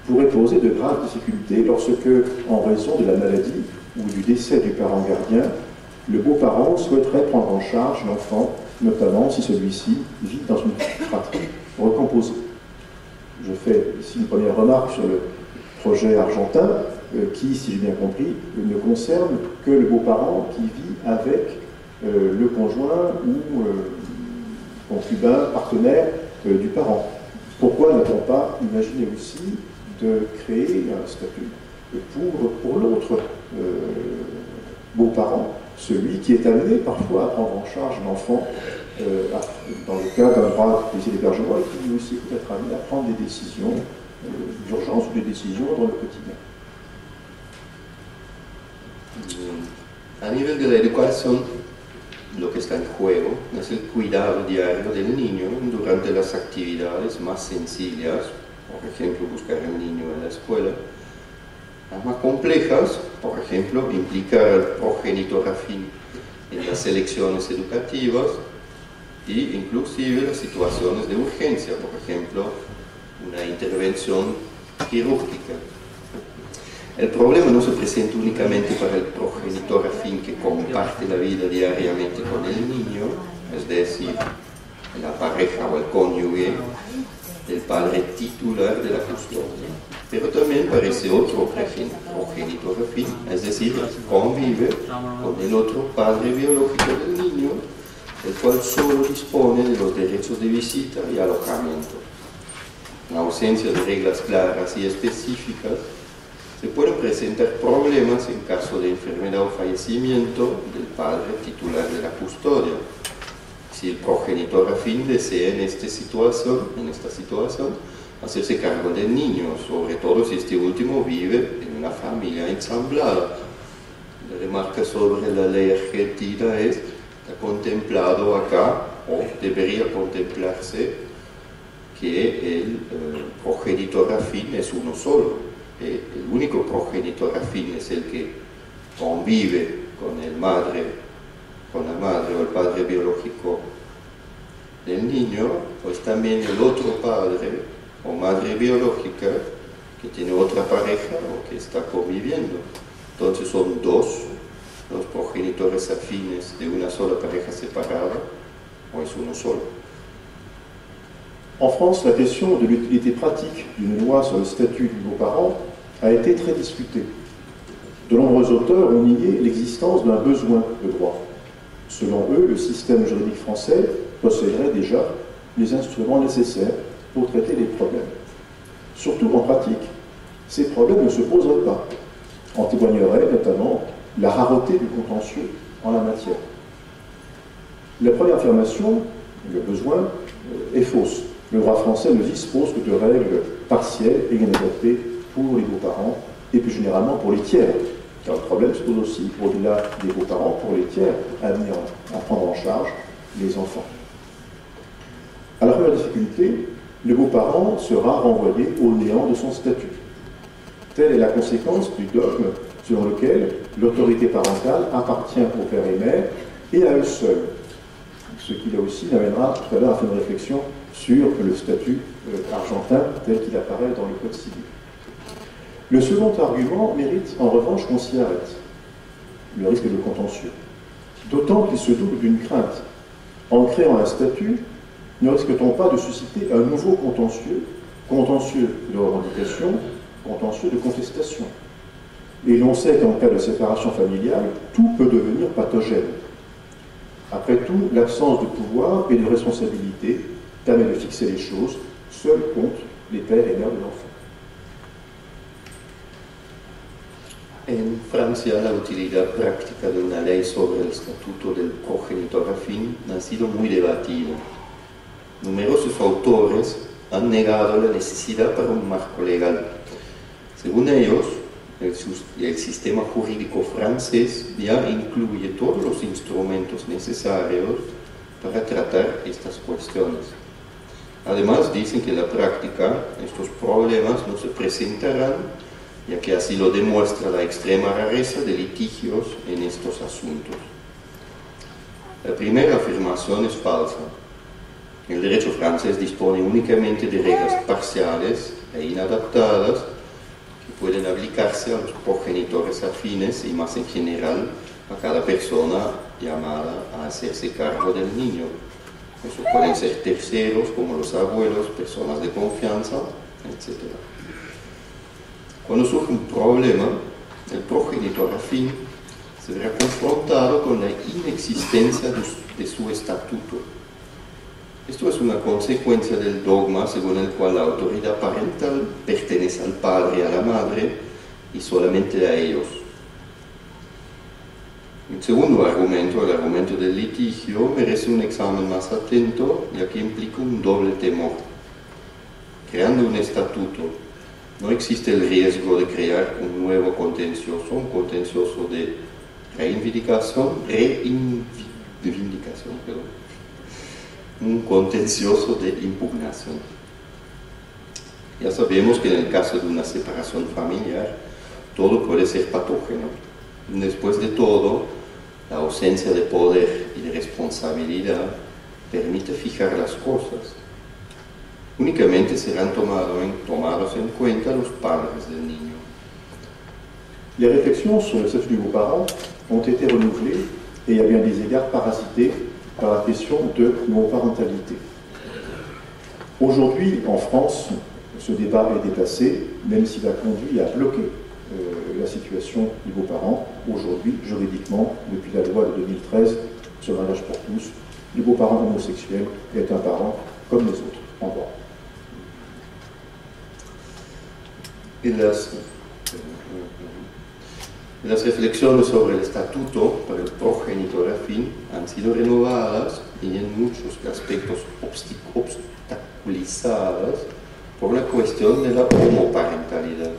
Speaker 3: pourrait poser de graves difficultés lorsque, en raison de la maladie ou du décès du parent gardien, le beau-parent souhaiterait prendre en charge l'enfant, notamment si celui-ci vit dans une fratrie recomposée. Je fais ici une première remarque sur le projet argentin, qui, si j'ai bien compris, ne concerne que le beau-parent qui vit avec le conjoint ou concubin, partenaire du parent. Pourquoi n'a-t-on pas imaginé aussi de créer un statut pour l'autre beau-parent, celui qui est amené parfois à prendre en charge l'enfant dans le cas d'un droit d'hébergement et qui aussi peut être amené à prendre des décisions d'urgence ou des décisions dans le quotidien.
Speaker 4: A nivel de la educación, lo que está en juego es el cuidado diario del niño durante las actividades más sencillas, por ejemplo, buscar al niño en la escuela. Las más complejas, por ejemplo, implicar al progenitor afín en las elecciones educativas e inclusive las situaciones de urgencia, por ejemplo, una intervención quirúrgica. El problema no se presenta únicamente para el progenitor afín que comparte la vida diariamente con el niño, es decir, la pareja o el cónyuge, el padre titular de la custodia, pero también para ese otro progenitor afín, es decir, convive con el otro padre biológico del niño, el cual solo dispone de los derechos de visita y alojamiento. En ausencia de reglas claras y específicas, se pueden presentar problemas en caso de enfermedad o fallecimiento del padre titular de la custodia. Si el progenitor afín desea en esta situación hacerse cargo del niño, sobre todo si este último vive en una familia ensamblada. La remarca sobre la ley argentina es: está contemplado acá, o debería contemplarse, que el progenitor afín es uno solo. El único progenitor afín es el que convive con la madre o el padre biológico del niño, pues también el otro padre o madre biológica que tiene otra pareja o que está conviviendo. Entonces son dos los progenitores afines de una sola pareja separada, o es uno solo.
Speaker 3: En France, la question de l'utilité pratique d'une loi sur le statut du beau-parent a été très discutée. De nombreux auteurs ont nié l'existence d'un besoin de droit. Selon eux, le système juridique français posséderait déjà les instruments nécessaires pour traiter les problèmes. Surtout en pratique, ces problèmes ne se poseraient pas. En témoignerait notamment la rareté du contentieux en la matière. La première affirmation, le besoin, est fausse. Le droit français ne dispose que de règles partielles et inadaptées pour les beaux-parents et plus généralement pour les tiers. Car le problème se pose aussi, au-delà des beaux-parents, pour les tiers amenés à prendre en charge les enfants. À la première difficulté, le beau-parent sera renvoyé au néant de son statut. Telle est la conséquence du dogme selon lequel l'autorité parentale appartient au père et mère et à eux seuls. Ce qui là aussi n'amènera tout à l'heure à faire une réflexion sur le statut argentin tel qu'il apparaît dans le Code civil. Le second argument mérite en revanche qu'on s'y arrête, le risque de contentieux. D'autant qu'il se double d'une crainte. En créant un statut, ne risque-t-on pas de susciter un nouveau contentieux, contentieux de revendication, contentieux de contestation? Et l'on sait qu'en cas de séparation familiale, tout peut devenir pathogène. Après tout, l'absence de pouvoir et de responsabilité permet de fixer les choses, seuls comptent les pères et mères de l'enfant.
Speaker 4: En Francia, la utilidad práctica de una ley sobre el estatuto del progenitor afín ha sido muy debatida. Numerosos autores han negado la necesidad para un marco legal. Según ellos, el sistema jurídico francés ya incluye todos los instrumentos necesarios para tratar estas cuestiones. Además, dicen que en la práctica estos problemas no se presentarán, ya que así lo demuestra la extrema rareza de litigios en estos asuntos. La primera afirmación es falsa. El derecho francés dispone únicamente de reglas parciales e inadaptadas que pueden aplicarse a los progenitores afines y más en general a cada persona llamada a hacerse cargo del niño. Eso pueden ser terceros como los abuelos, personas de confianza, etc. Cuando surge un problema, el progenitor afín se verá confrontado con la inexistencia de su estatuto. Esto es una consecuencia del dogma según el cual la autoridad parental pertenece al padre y a la madre y solamente a ellos. El segundo argumento, el argumento del litigio, merece un examen más atento, ya que implica un doble temor. Creando un estatuto, no existe el riesgo de crear un nuevo contencioso, un contencioso de un contencioso de impugnación. Ya sabemos que en el caso de una separación familiar, todo puede ser patógeno. Después de todo, la ausencia de poder y de responsabilidad permite fijar las cosas. Únicamente serán tomados en cuenta los padres del niño.
Speaker 3: Les réflexions sur le statut du beau-parent ont été renouvelées et à bien des égards parasitées par la question de l'homoparentalité. Aujourd'hui, en France, ce débat est déplacé, même s'il a conduit à bloquer la situation du beau-parent. Aujourd'hui, juridiquement, depuis la loi de 2013 sur le mariage pour tous, le beau-parent homosexuel est un parent comme les autres, en droit.
Speaker 4: Las reflexiones sobre el estatuto para el progenitor afín han sido renovadas y en muchos aspectos obstaculizadas por la cuestión de la homoparentalidad.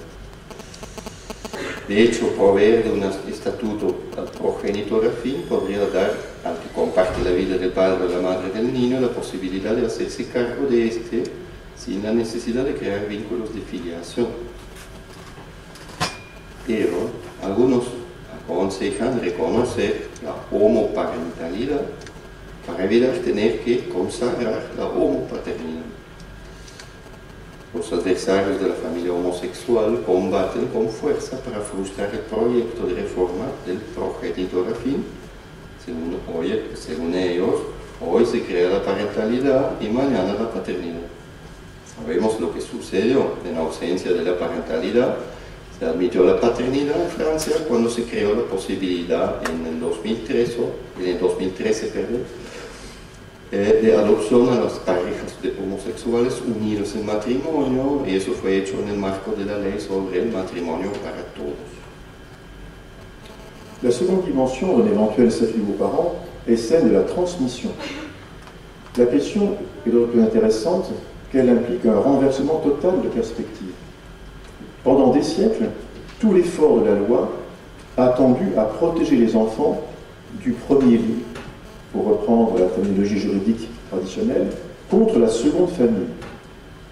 Speaker 4: De hecho, proveer de un estatuto al progenitor afín podría dar, al que comparte la vida del padre o la madre del niño, la posibilidad de hacerse cargo de este sin la necesidad de crear vínculos de filiación. Pero algunos aconsejan reconocer la homoparentalidad para evitar tener que consagrar la homopaternidad. Los adversarios de la familia homosexual combaten con fuerza para frustrar el proyecto de reforma del progenitor afín. Según ellos, hoy se crea la parentalidad y mañana la paternidad. Sabemos lo que sucedió. En ausencia de la parentalidad, se admitió la paternidad en Francia cuando se creó la posibilidad en el 2013 de adopción a las parejas homosexuales unidos en matrimonio, y eso fue hecho en el marco de la ley sobre el matrimonio para todos.
Speaker 3: La seconde dimension d'un éventuel statut de beaux-parents est celle de la transmission. La question est d'autant plus intéressante qu'elle implique un renversement total de perspective. Pendant des siècles, tout l'effort de la loi a tendu à protéger les enfants du premier lit, pour reprendre la terminologie juridique traditionnelle, contre la seconde famille.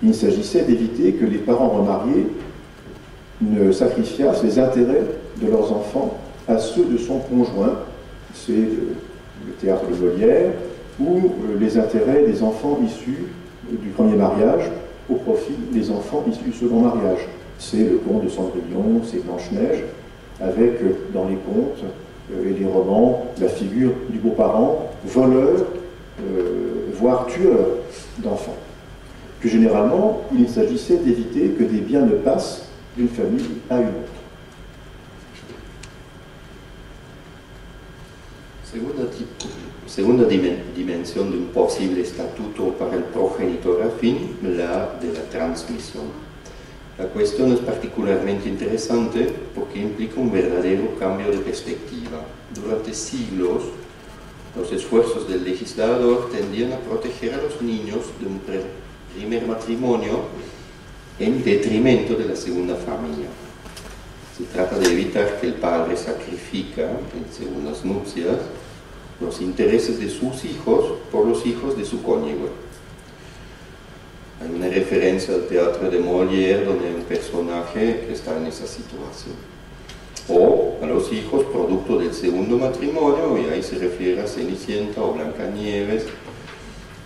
Speaker 3: Il s'agissait d'éviter que les parents remariés ne sacrifiassent les intérêts de leurs enfants à ceux de son conjoint. C'est le théâtre de Molière, ou les intérêts des enfants issus du premier mariage au profit des enfants issus du second mariage. C'est le conte de Cendrillon, c'est Blanche-Neige, avec dans les contes et les romans la figure du beau-parent, voleur, voire tueur d'enfants. Plus généralement, il s'agissait d'éviter que des biens ne passent d'une famille à une autre.
Speaker 4: Segunda dimensión de un posible estatuto para el progenitor afín, la de la transmisión. La cuestión es particularmente interesante porque implica un verdadero cambio de perspectiva. Durante siglos, los esfuerzos del legislador tendían a proteger a los niños de un primer matrimonio en detrimento de la segunda familia. Se trata de evitar que el padre sacrifica en segundas nupcias los intereses de sus hijos por los hijos de su cónyuge. Hay una referencia al teatro de Molière donde hay un personaje que está en esa situación. O a los hijos producto del segundo matrimonio, y ahí se refiere a Cenicienta o Blancanieves,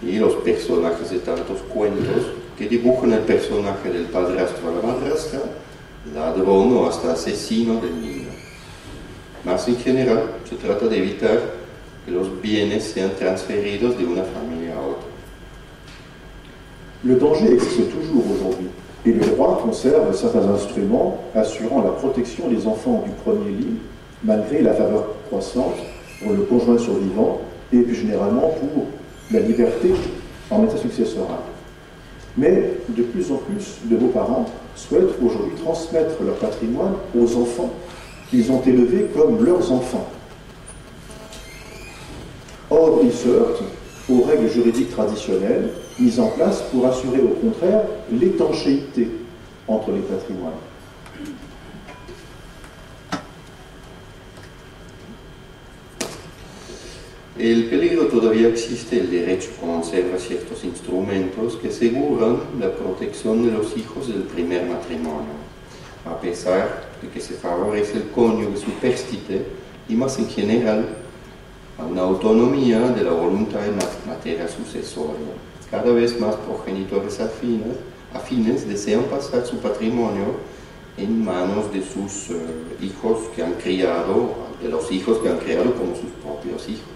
Speaker 4: y los personajes de tantos cuentos que dibujan el personaje del padrastro a la madrastra, ladrón o hasta asesino del niño. Más en general, se trata de evitar que los bienes sean transferidos de una familia a otra.
Speaker 3: Le danger existe toujours aujourd'hui, et le droit conserve certains instruments assurant la protection des enfants du premier lit, malgré la faveur croissante pour le conjoint survivant, et plus généralement pour la liberté en état successoral. Mais de plus en plus de beaux-parents souhaitent aujourd'hui transmettre leur patrimoine aux enfants qu'ils ont élevés comme leurs enfants. Or, ils se heurtent aux règles juridiques traditionnelles mises en place pour assurer au contraire l'étanchéité entre les patrimoines.
Speaker 4: El peligro todavía existe, el derecho conserva ciertos instrumentos que aseguran la protección de los hijos del primer matrimonio, a pesar de que se favorece el cónyuge superstite y más en general a una autonomía de la voluntad en materia sucesoria. Cada vez más progenitores afines desean pasar su patrimonio en manos de sus hijos que han criado, de los hijos que han criado como sus propios hijos.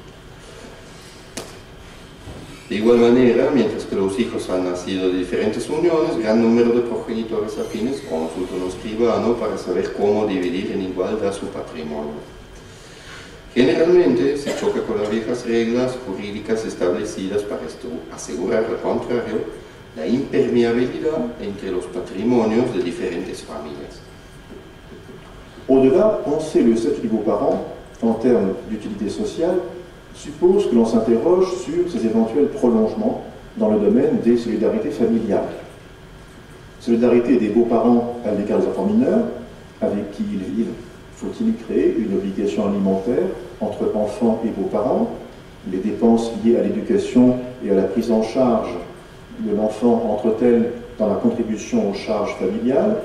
Speaker 4: De igual manera, mientras que los hijos han nacido de diferentes uniones, gran número de progenitores afines consultan a un escribano para saber cómo dividir en igualdad su patrimonio. Generalmente se choca con las viejas reglas jurídicas establecidas para asegurar, al contrario, la imperméabilidad entre los patrimonios de différentes familles.
Speaker 3: Au-delà, penser le statut des beaux-parents en termes d'utilité sociale suppose que l'on s'interroge sur ses éventuels prolongements dans le domaine des solidarités familiales. Solidarité des beaux-parents à l'égard des enfants mineurs, avec qui ils vivent. Faut-il créer une obligation alimentaire entre enfants et beaux-parents? Les dépenses liées à l'éducation et à la prise en charge de l'enfant entrent-elles dans la contribution aux charges familiales?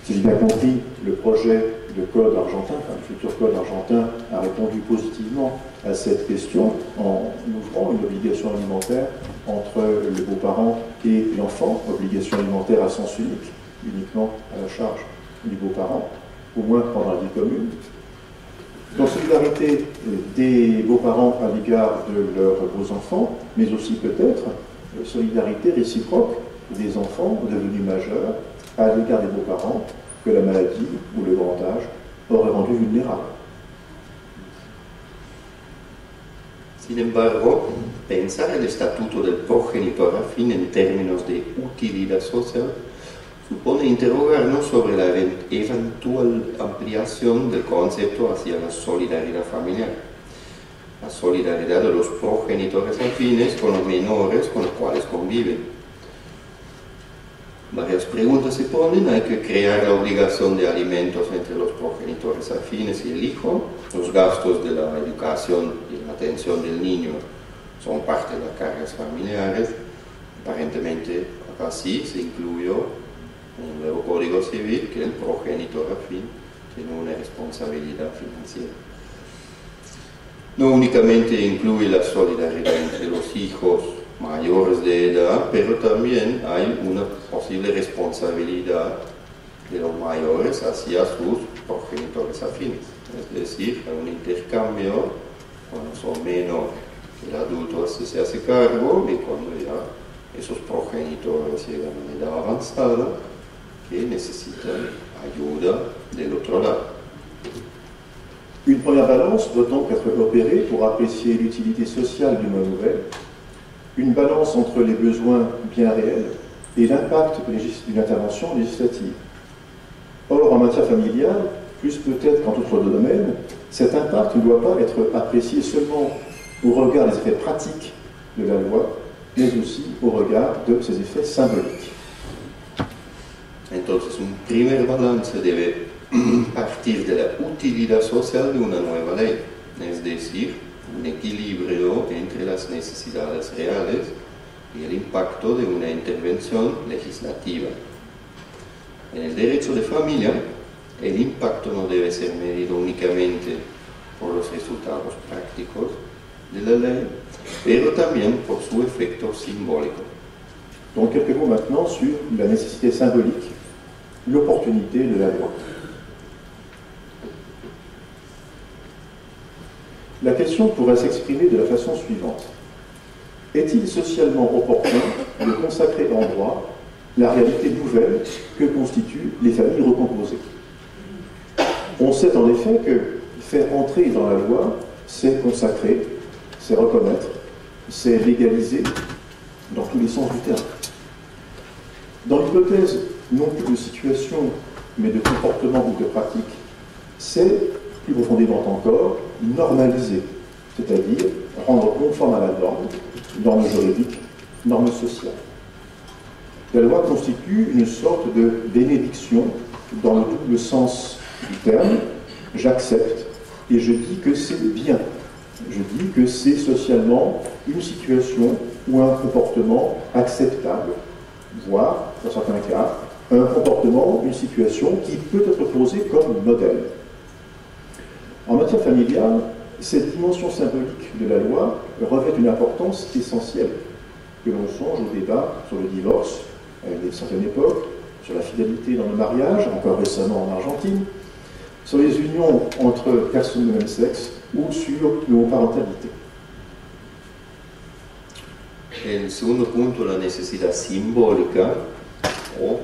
Speaker 3: Si j'ai bien compris, le projet de code argentin, enfin le futur code argentin, a répondu positivement à cette question en ouvrant une obligation alimentaire entre le beau-parent et l'enfant, obligation alimentaire à sens unique, uniquement à la charge du beau-parent, au moins pendant la vie commune. Donc solidarité des beaux-parents à l'égard de leurs beaux-enfants, mais aussi peut-être solidarité réciproque des enfants devenus majeurs à l'égard des beaux-parents que la maladie ou le grand âge auraient rendu vulnérables.
Speaker 4: Sin embargo, pensar el estatuto del progenitor afín en términos de utilidad social supone interrogarnos sobre la eventual ampliación del concepto hacia la solidaridad familiar, la solidaridad de los progenitores afines con los menores con los cuales conviven. Varias preguntas se ponen: hay que crear la obligación de alimentos entre los progenitores afines y el hijo. Los gastos de la educación y la atención del niño son parte de las cargas familiares. Aparentemente acá sí se incluyó en el nuevo Código Civil que el progenitor afín tiene una responsabilidad financiera. no únicamente incluye la solidaridad entre los hijos mayores de edad, pero también hay una posible responsabilidad de los mayores hacia sus progenitores afines. Es decir, hay un intercambio cuando son menos, el adulto se hace cargo, y cuando ya esos progenitores llegan a una edad avanzada que necesitan ayuda del otro lado.
Speaker 3: Une première balance doit donc être opérée pour apprécier l'utilité sociale d'une loi nouvelle, une balance entre les besoins bien réels et l'impact d'une intervention législative. Or, en matière familiale, plus peut-être qu'en d'autres domaines, cet impact ne doit pas être apprécié seulement au regard des effets pratiques de la loi, mais aussi au regard de ses effets symboliques.
Speaker 4: Entonces, un primer balance debe partir de la utilidad social de una nueva ley, es decir, un equilibrio entre las necesidades reales y el impacto de una intervención legislativa. En el derecho de familia, el impacto no debe ser medido únicamente por los resultados prácticos de la ley, pero también por su efecto simbólico.
Speaker 3: Donc quelques mots maintenant sur la nécessité symbolique, l'opportunité de la loi. La question pourrait s'exprimer de la façon suivante. Est-il socialement opportun de consacrer en droit la réalité nouvelle que constituent les familles recomposées? On sait en effet que faire entrer dans la loi, c'est consacrer, c'est reconnaître, c'est légaliser dans tous les sens du terme. Dans l'hypothèse non plus de situation, mais de comportement ou de pratique, c'est, plus profondément encore, normaliser, c'est-à-dire rendre conforme à la norme juridique, norme sociale. La loi constitue une sorte de bénédiction dans le double sens du terme. J'accepte et je dis que c'est bien. Je dis que c'est socialement une situation ou un comportement acceptable, voire, dans certains cas, un comportement, une situation qui peut être posée comme modèle. En matière familiale, cette dimension symbolique de la loi revêt une importance essentielle, que l'on songe au débat sur le divorce à une certaine époque, sur la fidélité dans le mariage, encore récemment en Argentine, sur les unions entre personnes de même sexe ou sur l'homoparentalité.
Speaker 4: El segundo punto, la necesidad simbólica o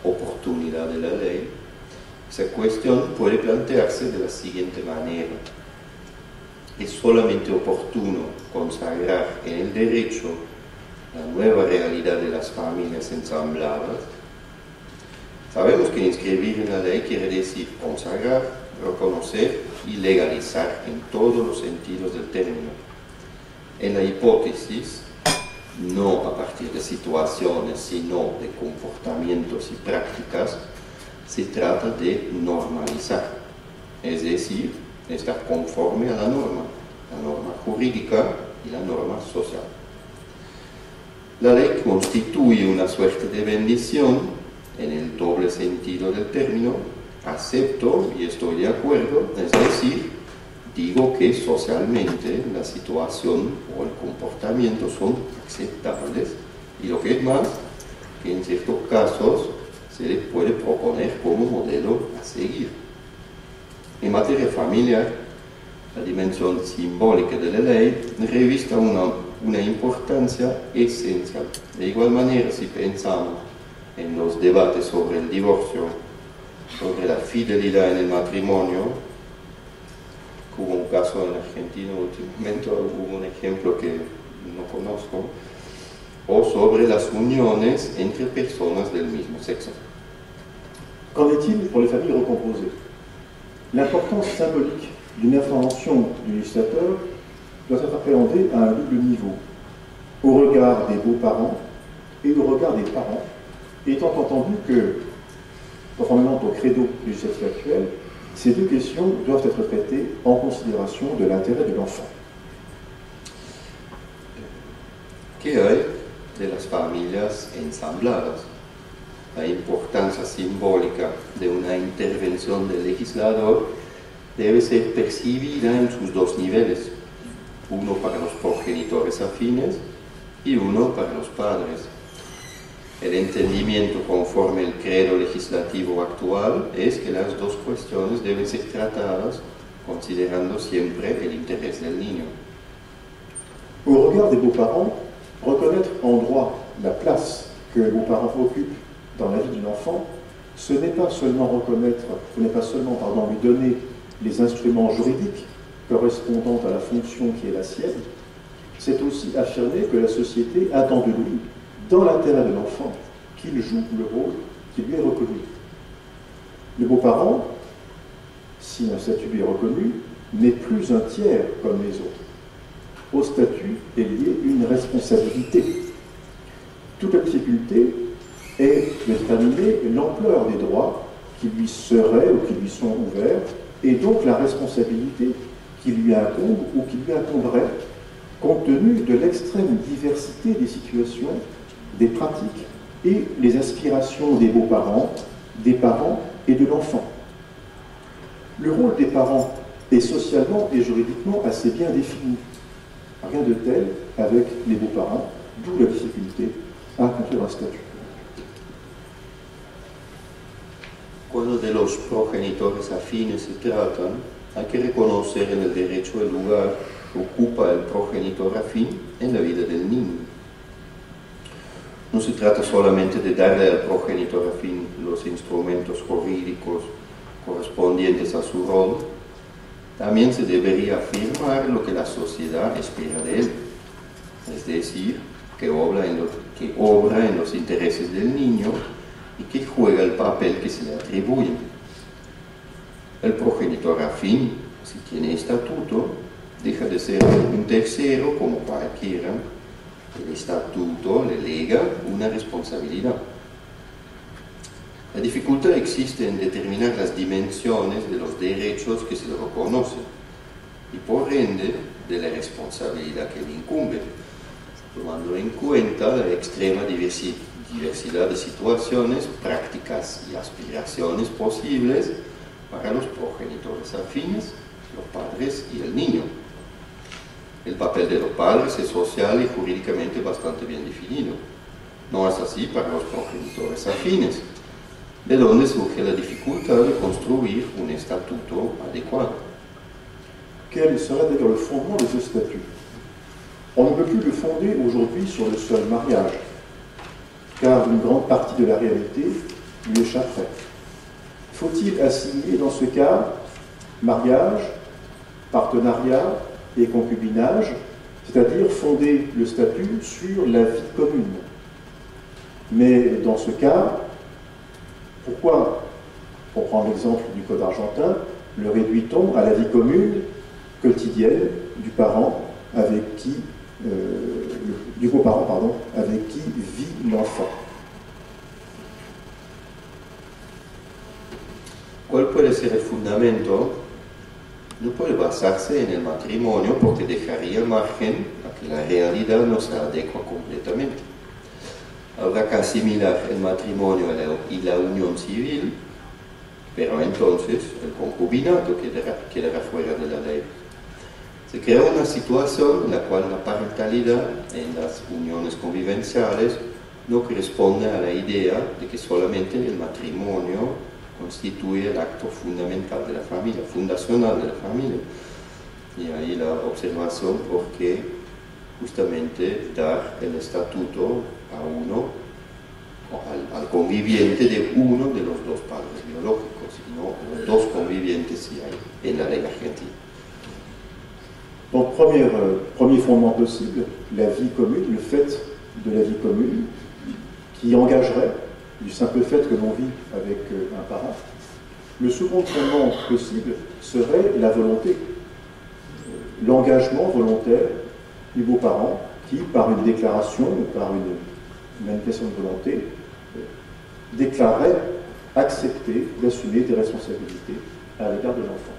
Speaker 4: oportunidad de la ley. Esa cuestión puede plantearse de la siguiente manera. ¿Es solamente oportuno consagrar en el derecho la nueva realidad de las familias ensambladas? Sabemos que inscribir en la ley quiere decir consagrar, reconocer y legalizar en todos los sentidos del término. En la hipótesis, no a partir de situaciones, sino de comportamientos y prácticas, se trata de normalizar, es decir, estar conforme a la norma jurídica y la norma social. La ley constituye una suerte de bendición en el doble sentido del término, acepto y estoy de acuerdo, es decir, digo que socialmente la situación o el comportamiento son aceptables y lo que es más, que en ciertos casos se le puede proponer como modelo a seguir. En materia familiar, la dimensión simbólica de la ley revista una importancia esencial. De igual manera, si pensamos en los debates sobre el divorcio, sobre la fidelidad en el matrimonio, hubo un caso en Argentina últimamente, hubo un ejemplo que no conozco, o sobre las uniones entre personas del mismo sexo.
Speaker 3: Qu'en est-il pour les familles recomposées? L'importance symbolique d'une intervention du législateur doit être appréhendée à un double niveau, au regard des beaux-parents et au regard des parents, étant entendu que, conformément au credo législatif actuel, ces deux questions doivent être traitées en considération de l'intérêt de l'enfant.
Speaker 4: ¿Qué hay de las familias ensambladas? La importancia simbólica de una intervención del legislador debe ser percibida en sus dos niveles, uno para los progenitores afines y uno para los padres. El entendimiento conforme el credo legislativo actual es que las dos cuestiones deben ser tratadas considerando siempre el interés del niño.
Speaker 3: Au regard des beaux-parents, reconnaître en droit la place que les beaux-parents occupent dans la vie d'une enfant, ce n'est pas seulement lui donner les instruments juridiques correspondant à la fonction qui est la sienne, c'est aussi affirmer que la société attend de lui, dans l'intérêt de l'enfant, qu'il joue le rôle qui lui est reconnu. Le beau-parent, si un statut lui est reconnu, n'est plus un tiers comme les autres. Au statut est liée une responsabilité. Toute la difficulté est de déterminer l'ampleur des droits qui lui seraient ou qui lui sont ouverts, et donc la responsabilité qui lui incombe ou qui lui incomberait, compte tenu de l'extrême diversité des situations, des pratiques et les aspirations des beaux-parents, des parents et de l'enfant. Le rôle des parents est socialement et juridiquement assez bien défini. Rien de tel avec les beaux-parents, d'où la difficulté à construire un statut.
Speaker 4: Cuando de los progenitores afines se tratan, hay que reconocer en el derecho el lugar que ocupa el progenitor afín en la vida del niño. No se trata solamente de darle al progenitor afín los instrumentos jurídicos correspondientes a su rol, también se debería afirmar lo que la sociedad espera de él, es decir, que obra en los intereses del niño y que juega el papel que se le atribuye. El progenitor afín, si tiene estatuto, deja de ser un tercero como cualquiera. El estatuto le lega una responsabilidad. La dificultad existe en determinar las dimensiones de los derechos que se le reconocen y por ende de la responsabilidad que le incumbe, tomando en cuenta la extrema diversidad de situaciones, prácticas y aspiraciones posibles para los progenitores afines, los padres y el niño. El papel de los padres es social y jurídicamente bastante bien definido. No es así para los progenitores afines, de donde surge la dificultad de construire un estatuto adecuado.
Speaker 3: Quel serait d'ailleurs le fondement de ce statut? On ne peut plus le fonder aujourd'hui sur le seul mariage, car une grande partie de la réalité lui échapperait. Faut-il assigner dans ce cas mariage, partenariat et concubinage, c'est-à-dire fonder le statut sur la vie commune? Mais dans ce cas, pourquoi, pour prendre l'exemple du code argentin, le réduit-on à la vie commune quotidienne du parent avec qui, du beau-parent, pardon, avec qui vit l'enfant?
Speaker 4: ¿Cuál puede ser el fundamento? No puede basarse en el matrimonio porque dejaría margen a que la realidad no se adecua completamente. Habrá que asimilar el matrimonio y la unión civil, pero entonces el concubinato quedará fuera de la ley. Se crea una situación en la cual la parentalidad en las uniones convivenciales no corresponde a la idea de que solamente el matrimonio constituye el acto fundamental de la familia, fundacional de la familia. Y ahí la observación por qué justamente dar el estatuto a uno, al conviviente de uno de los dos padres biológicos, y no los dos convivientes si hay en la ley argentina.
Speaker 3: Donc, premier fondement possible, la vie commune, le fait de la vie commune, qui engagerait, du simple fait que l'on vit avec un parent. Le second fondement possible serait la volonté, l'engagement volontaire du beau-parent qui, par une déclaration ou par une manifestation de volonté, déclarerait accepter d'assumer des responsabilités à l'égard de l'enfant.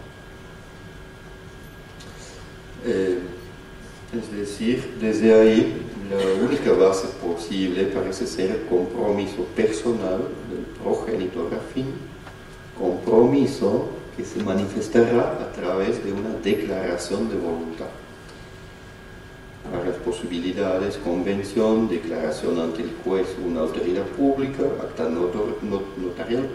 Speaker 4: Es decir, desde ahí, la única base posible parece ser el compromiso personal del progenitor afín, compromiso que se manifestará a través de una declaración de voluntad. Varias posibilidades: convención, declaración ante el juez o una autoridad pública, acta notarial,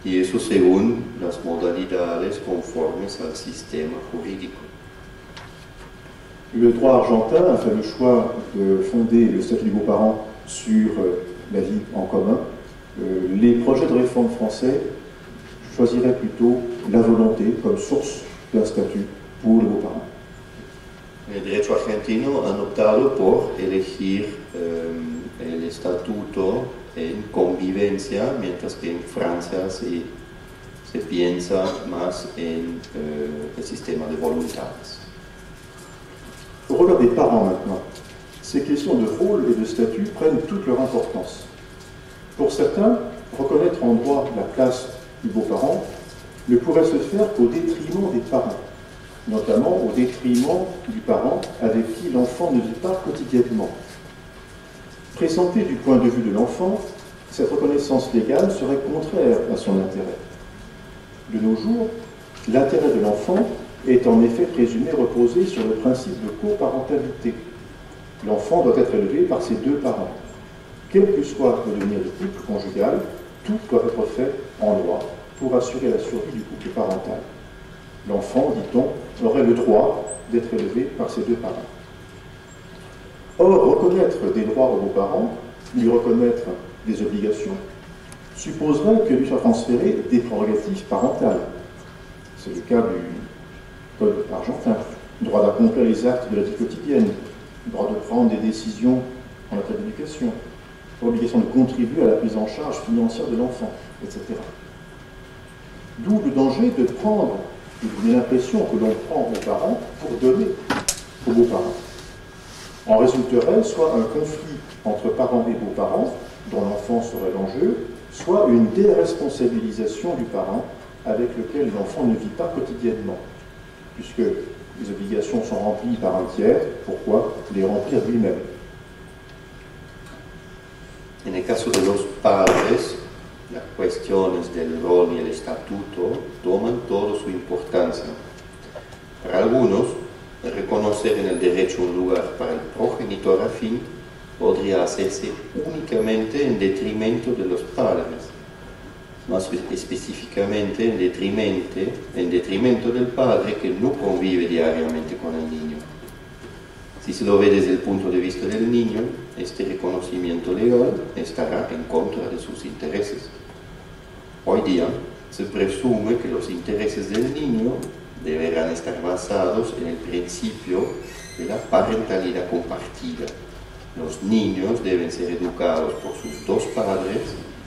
Speaker 4: y eso según las modalidades conformes al sistema jurídico.
Speaker 3: Le droit argentin a fait le choix de fonder le statut des beaux-parents sur la vie en commun. Les projets de réforme français choisiraient plutôt la volonté comme source d'un statut pour les beaux-parents.
Speaker 4: El derecho argentino ha optado por elegir el estatuto en convivencia, mientras que en Francia se piensa más en el sistema de voluntades.
Speaker 3: Au regard des parents maintenant, ces questions de rôle et de statut prennent toute leur importance. Pour certains, reconnaître en droit la place du beau-parent ne pourrait se faire qu'au détriment des parents, notamment au détriment du parent avec qui l'enfant ne vit pas quotidiennement. Présentée du point de vue de l'enfant, cette reconnaissance légale serait contraire à son intérêt. De nos jours, l'intérêt de l'enfant est en effet présumé reposer sur le principe de coparentalité. L'enfant doit être élevé par ses deux parents. Quel que soit le devenir du couple conjugal, tout doit être fait en loi pour assurer la survie du couple parental. L'enfant, dit-on, aurait le droit d'être élevé par ses deux parents. Or, reconnaître des droits aux beaux-parents, lui reconnaître des obligations, supposerait que lui soient transférées des prérogatives parentales. C'est le cas du Code argentin. Droit d'accomplir les actes de la vie quotidienne, droit de prendre des décisions en matière d'éducation, obligation de contribuer à la prise en charge financière de l'enfant, etc. D'où le danger de prendre, de donner l'impression que l'on prend aux parents pour donner aux beaux-parents. En résulterait soit un conflit entre parents et beaux-parents, dont l'enfant serait l'enjeu, soit une déresponsabilisation du parent avec lequel l'enfant ne vit pas quotidiennement. Puisque les obligations sont remplies par un tiers, pourquoi les remplir lui-même?
Speaker 4: En el caso de los padres, las cuestiones del rol y el estatuto toman toda su importancia. Para algunos, reconocer en el derecho un lugar para el progenitor afín podría hacerse únicamente en detrimento de los padres, más específicamente en detrimento del padre que no convive diariamente con el niño. Si se lo ve desde el punto de vista del niño, este reconocimiento legal estará en contra de sus intereses. Hoy día se presume que los intereses del niño deberán estar basados en el principio de la parentalidad compartida. Los niños deben ser educados por sus dos padres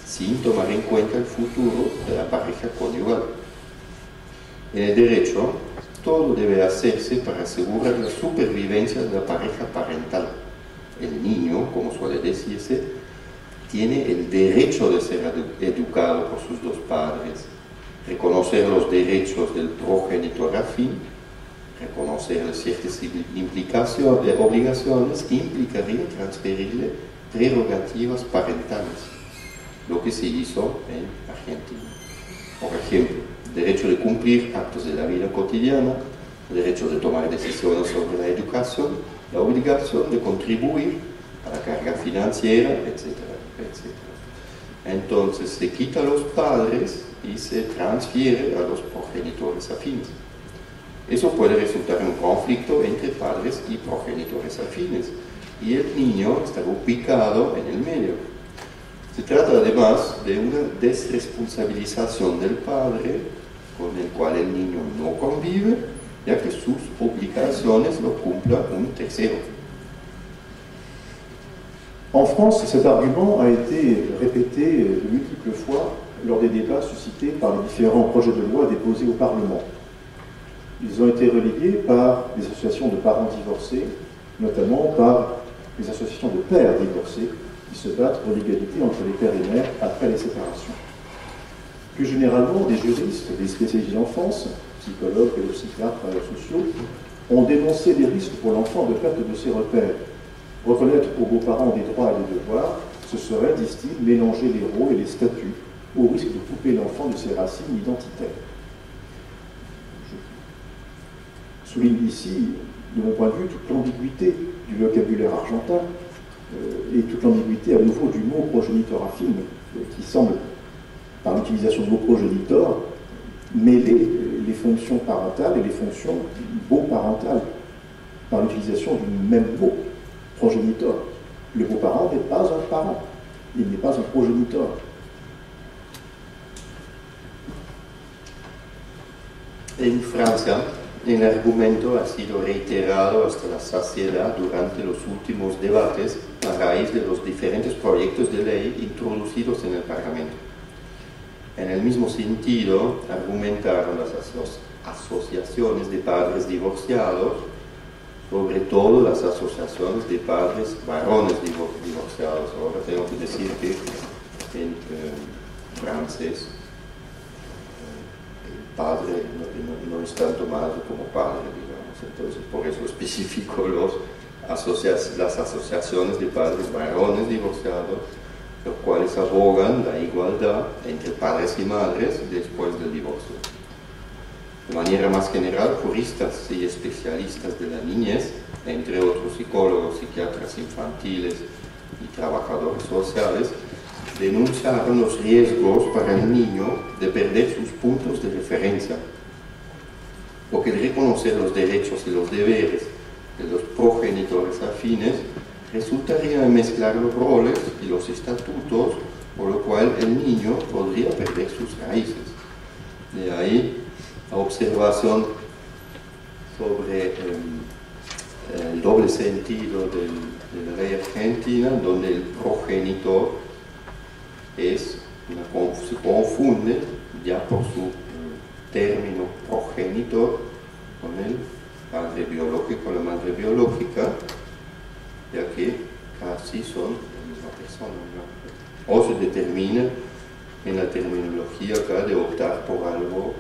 Speaker 4: sin tomar en cuenta el futuro de la pareja conyugal. En el derecho, todo debe hacerse para asegurar la supervivencia de la pareja parental. El niño, como suele decirse, tiene el derecho de ser educado por sus dos padres, reconocer los derechos del progenitor afín, reconocer ciertas obligaciones implicaría transferirle prerrogativas parentales, lo que se hizo en Argentina. Por ejemplo, el derecho de cumplir actos de la vida cotidiana, el derecho de tomar decisiones sobre la educación, la obligación de contribuir a la carga financiera, etcétera, etcétera. Entonces se quita a los padres y se transfiere a los progenitores afines. Eso puede resultar en un conflicto entre padres y progenitores afines, y el niño está ubicado en el medio. Se trata además de una desresponsabilización del padre con el cual el niño no convive, ya que sus obligaciones lo cumpla un tercero.
Speaker 3: En France, cet argument a été répété de multiples fois lors des débats suscités par les différents projets de loi déposés au Parlement. Ils ont été relayés par des associations de parents divorcés, notamment par les associations de pères divorcés qui se battent pour l'égalité entre les pères et mères après les séparations. Plus généralement, des juristes, des spécialistes d'enfance, psychologues, pédopsychiatres, travailleurs sociaux, ont dénoncé les risques pour l'enfant de perte de ses repères. Reconnaître aux beaux-parents des droits et des devoirs, ce serait, disent-ils, mélanger les rôles et les statuts, au risque de couper l'enfant de ses racines identitaires. souligne ici, de mon point de vue, toute l'ambiguïté du vocabulaire argentin et toute l'ambiguïté à nouveau du mot progenitor affine, qui semble, par l'utilisation du mot progenitor, mêler les fonctions parentales et les fonctions beau-parentales, par l'utilisation du même mot, progenitor. Le beau-parent n'est pas un parent, il n'est pas un progenitor.
Speaker 4: En Francia, el argumento ha sido reiterado hasta la saciedad durante los últimos debates a raíz de los diferentes proyectos de ley introducidos en el Parlamento. En el mismo sentido, argumentaron las asociaciones de padres divorciados, sobre todo las asociaciones de padres varones divorciados. Ahora tengo que decir que en francés el padre no es tanto madre como padre, digamos, entonces por eso especifico las asociaciones de padres varones divorciados, los cuales abogan la igualdad entre padres y madres después del divorcio. De manera más general, juristas y especialistas de la niñez, entre otros psicólogos, psiquiatras infantiles y trabajadores sociales, denunciaron los riesgos para el niño de perder sus puntos de referencia, porque el reconocer los derechos y los deberes de los progenitores afines resultaría en mezclar los roles y los estatutos, por lo cual el niño podría perder sus raíces. De ahí la observación sobre el doble sentido de la ley argentina, donde el progenitor se confunde ya por su término progenitor con el padre biológico, la madre biológica, ya que casi son la misma persona, ¿no? O se determina en la terminología acá de optar por algo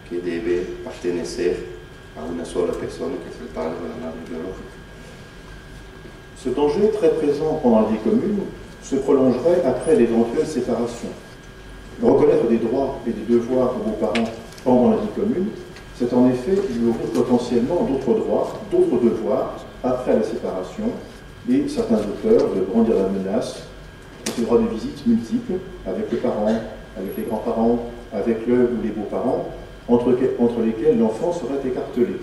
Speaker 4: que debe pertenecer a una sola persona, que es el padre o la madre biológica.
Speaker 3: Ce danger, très présent pendant la vie commune, se prolongerait après l'éventuelle séparation. Reconnaître des droits et des devoirs aux beaux-parents pendant la vie commune, c'est en effet lui ouvrir potentiellement d'autres droits, d'autres devoirs après la séparation, et certains auteurs de brandir la menace de ces droits de visite multiples avec les parents, avec les grands-parents, avec le ou les beaux-parents, entre lesquels l'enfant serait écartelé.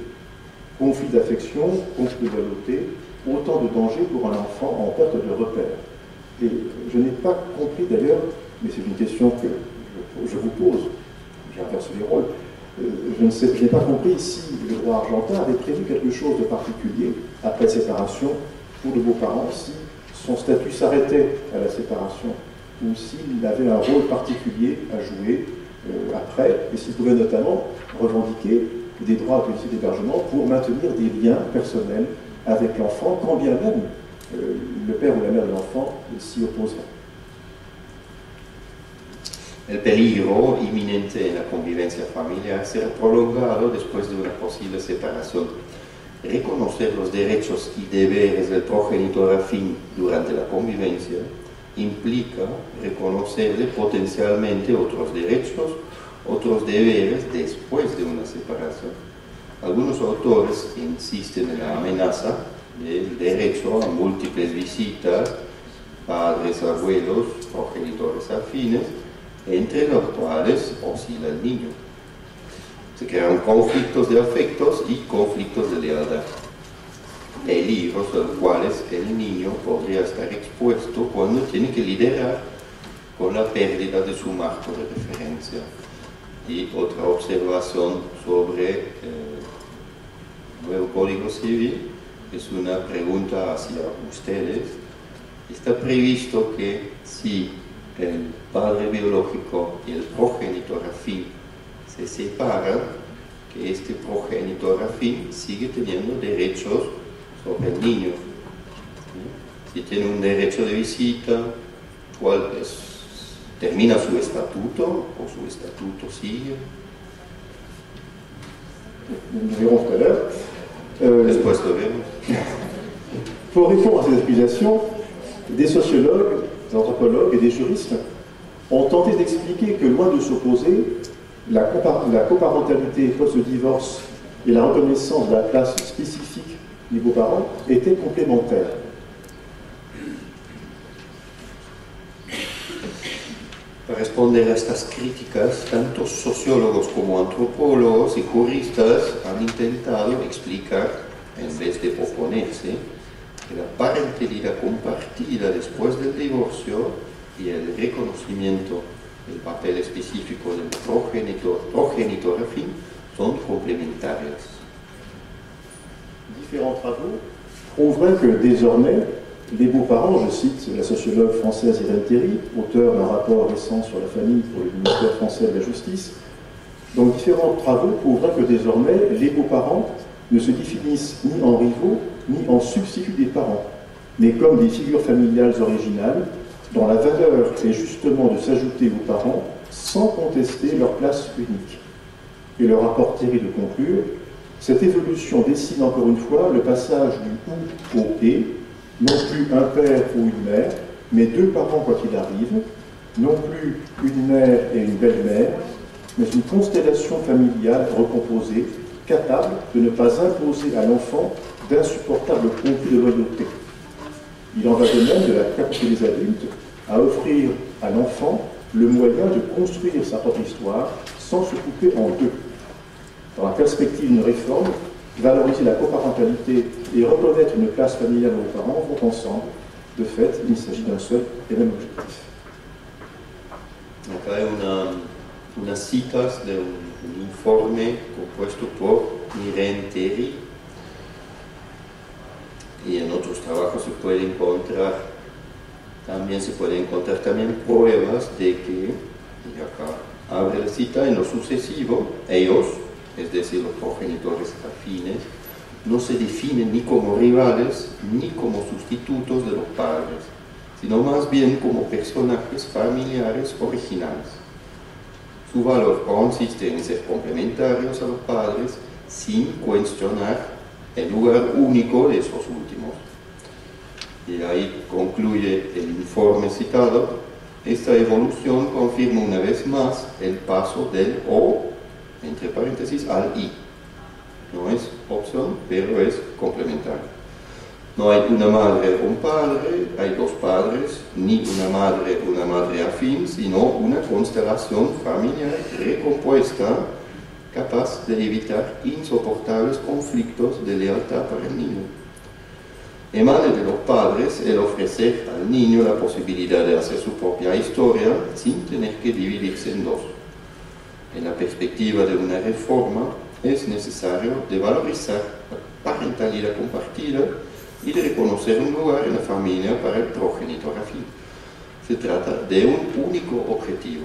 Speaker 3: Conflit d'affection, conflit de loyauté, autant de dangers pour un enfant en perte de repère. Et je n'ai pas compris d'ailleurs, mais c'est une question que je vous pose, j'ai inversé les rôles, je n'ai pas compris si le droit argentin avait prévu quelque chose de particulier après séparation pour le beau-parent, si son statut s'arrêtait à la séparation, ou s'il avait un rôle particulier à jouer après, et s'il pouvait notamment revendiquer des droits de visite d'hébergement pour maintenir des liens personnels avec l'enfant, quand bien même le père ou la mère de l'enfant s'y opposerait.
Speaker 4: El peligro inminente en la convivencia familiar será prolongado después de una posible separación. Reconocer los derechos y deberes del progenitor afín durante la convivencia implica reconocerle potencialmente otros derechos, otros deberes después de una separación. Algunos autores insisten en la amenaza del derecho a múltiples visitas, padres, abuelos, progenitores afines, entre los cuales oscila el niño. Se crean conflictos de afectos y conflictos de lealtad, peligros a los cuales el niño podría estar expuesto cuando tiene que lidiar con la pérdida de su marco de referencia. Y otra observación sobre el nuevo Código Civil es una pregunta hacia ustedes. Está previsto que si el padre biológico y el progenitor afín se separan, que este progenitor afín sigue teniendo derechos sobre el niño. Si tiene un derecho de visita, ¿cuál es? ¿Termina su estatuto o su estatuto sigue?
Speaker 3: Nous verrons tout à l'heure.
Speaker 4: Después lo vemos.
Speaker 3: Pour répondre à ces accusations, des sociologues, des anthropologues et des juristes ont tenté d'expliquer que loin de s'opposer, la coparentalité post-divorce et la reconnaissance de la place spécifique des beaux-parents étaient complémentaires.
Speaker 4: Para responder a estas críticas, tanto sociólogos como antropólogos y juristas han intentado explicar, en vez de oponerse, que la parentalidad compartida después del divorcio y el reconocimiento del papel específico del progenitor afín son complementarias.
Speaker 3: Différents travaux prouveraient que désormais, les beaux-parents, je cite la sociologue française Irène Théry, auteure d'un rapport récent sur la famille pour le ministère français de la Justice, donc différents travaux prouveraient que désormais, les beaux-parents ne se définissent ni en rivaux, ni en substituts des parents, mais comme des figures familiales originales, dont la valeur est justement de s'ajouter aux parents sans contester leur place unique. Et le rapport Théry de conclure, cette évolution dessine encore une fois le passage du ou au et, non plus un père ou une mère, mais deux parents quoi qu'il arrive, non plus une mère et une belle-mère, mais une constellation familiale recomposée, capable de ne pas imposer à l'enfant d'insupportables conflits de loyauté. Il en va de même de la capacité des adultes à offrir à l'enfant le moyen de construire sa propre histoire sans se couper en deux. Dans la perspective d'une réforme, valoriser la coparentalité et reconnaître une place familiale aux parents vont ensemble. De fait, il s'agit d'un seul et même objectif.
Speaker 4: Acá hay unas citas de un informe compuesto por Irène Théry, y en otros trabajos se pueden encontrar también pruebas de que, y acá abre la cita, en lo sucesivo, ellos, es decir, los progenitores afines, no se definen ni como rivales ni como sustitutos de los padres, sino más bien como personajes familiares originales. Su valor consiste en ser complementarios a los padres sin cuestionar el lugar único de esos últimos. Y ahí concluye el informe citado. Esta evolución confirma una vez más el paso del O, entre paréntesis, al I. No es opción, pero es complementario. No hay una madre o un padre, hay dos padres, ni una madre afín, sino una constelación familiar recompuesta, capaz de evitar insoportables conflictos de lealtad para el niño. Emana de los padres el ofrecer al niño la posibilidad de hacer su propia historia sin tener que dividirse en dos. En la perspectiva de una reforma, es necesario de valorizar la parentalidad compartida y de reconocer un lugar en la familia para el progenitor afín. Se trata de un único objetivo.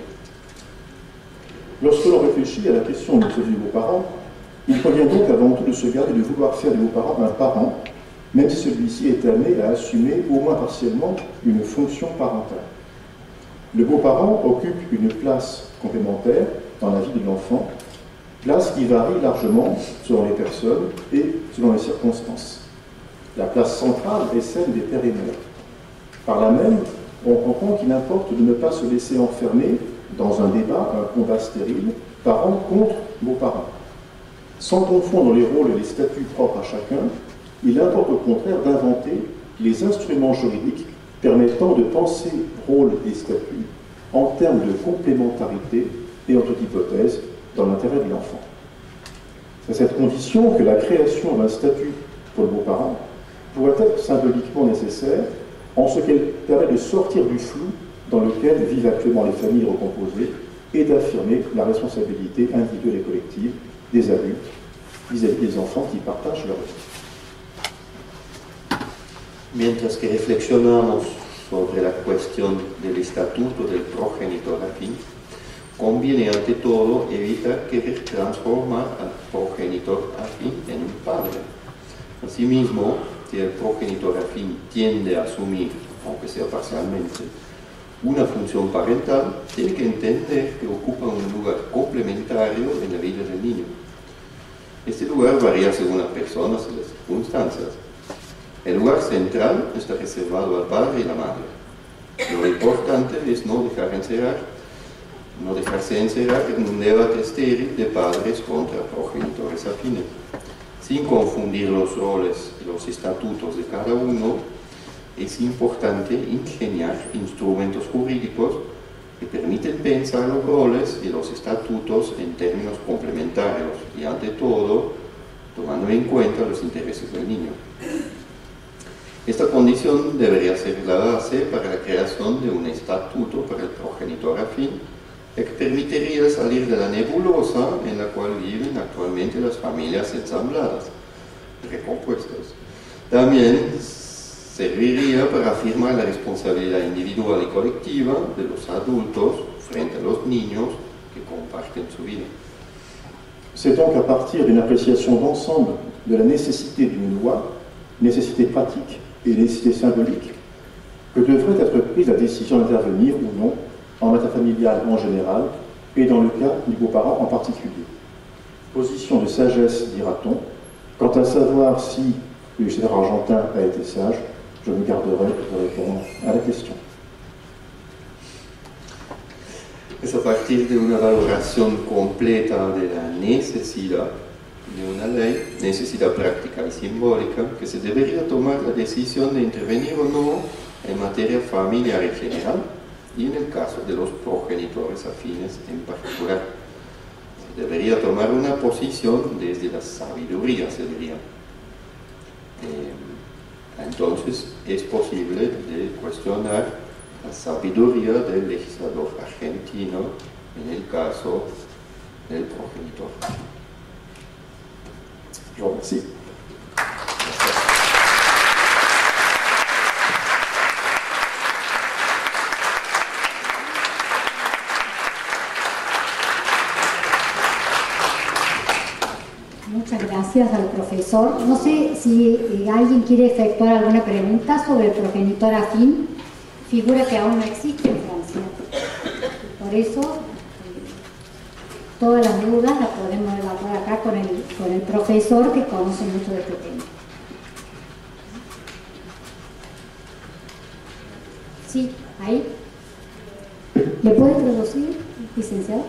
Speaker 3: Lorsque l'on réfléchit à la question du statut des beaux-parents, il convient donc avant tout de se garder de vouloir faire des beaux-parents un parent, même si celui-ci est amené à assumer au moins partiellement une fonction parentale. Le beau-parent occupe une place complémentaire dans la vie de l'enfant, place qui varie largement selon les personnes et selon les circonstances. La place centrale est celle des pères et mères. Par là même, on comprend qu'il importe de ne pas se laisser enfermer dans un débat, un combat stérile, parents contre beaux-parents. Sans confondre les rôles et les statuts propres à chacun, il importe au contraire d'inventer les instruments juridiques permettant de penser rôle et statut en termes de complémentarité et en toute hypothèse dans l'intérêt de l'enfant. C'est à cette condition que la création d'un statut pour le beau-parent pourrait être symboliquement nécessaire en ce qu'elle permet de sortir du flou dans lequel vivent actuellement les familles recomposées et d'affirmer la responsabilité individuelle et collective des adultes vis-à-vis des enfants qui partagent leur vie.
Speaker 4: Mientras que reflexionamos sobre la cuestión del estatuto del progenitor afín, conviene ante todo evitar querer transformar al progenitor afín en un padre. Asimismo, si el progenitor afín tiende a asumir, aunque sea parcialmente, una función parental, tiene que entender que ocupa un lugar complementario en la vida del niño. Este lugar varía según las personas y las circunstancias. El lugar central está reservado al padre y la madre. Lo importante es no dejar encerrar no dejarse encerrar en un debate estéril de padres contra progenitores afines. Sin confundir los roles y los estatutos de cada uno, es importante ingeniar instrumentos jurídicos que permiten pensar los roles y los estatutos en términos complementarios y, ante todo, tomando en cuenta los intereses del niño. Esta condición debería ser la base para la creación de un estatuto para el progenitor afín, que permitiría salir de la nebulosa en la cual viven actualmente las familias ensambladas, recompuestas. También serviría para afirmar la responsabilidad individual y colectiva de los adultos frente a los niños que comparten su vida.
Speaker 3: C'est donc à partir d'une appréciation d'ensemble de la nécessité d'une loi, nécessité pratique et nécessité symbolique, que devrait être prise la décision d'intervenir ou non en matière familiale en général et dans le cas du beau-parent en particulier. Position de sagesse, dira-t-on. Quant à savoir si le législateur argentin a été sage, je me garderai de répondre à la question.
Speaker 4: Es a partir de una valoración completa de la necesidad de una ley, necesidad práctica y simbólica, que se debería tomar la decisión de intervenir o no en materia familiar en general y en el caso de los progenitores afines en particular. Se debería tomar una posición desde la sabiduría, se diría. Entonces es posible de cuestionar la sabiduría del legislador argentino en el caso del progenitor.
Speaker 3: Je vous remercie.
Speaker 2: Muchas gracias al profesor. No sé si alguien quiere efectuar alguna pregunta sobre el progenitor afín. Figura que aún no existe en Francia. Por eso, todas las dudas las podemos evacuar acá con el profesor que conoce mucho de este tema. Sí, ahí. ¿Le puede traducir, licenciado?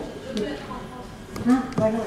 Speaker 2: Ah, bueno.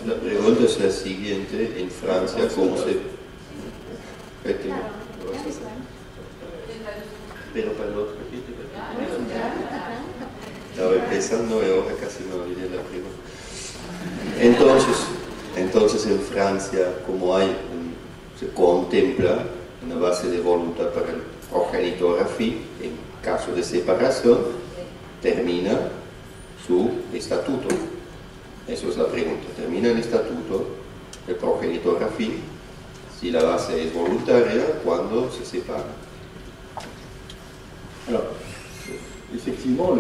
Speaker 4: La pregunta es la siguiente: en Francia, ¿cómo se...? Pero para el otro estaba empezando y ahora casi me olvidé la primera. Entonces en Francia, como se contempla una base de voluntad para el progenitor afín, en caso de separación, termina su estatuto. Eso es la pregunta. Termina el estatuto del progenitor afín, si la base es volontaria, cuando se separa.
Speaker 3: Alors, effectivement,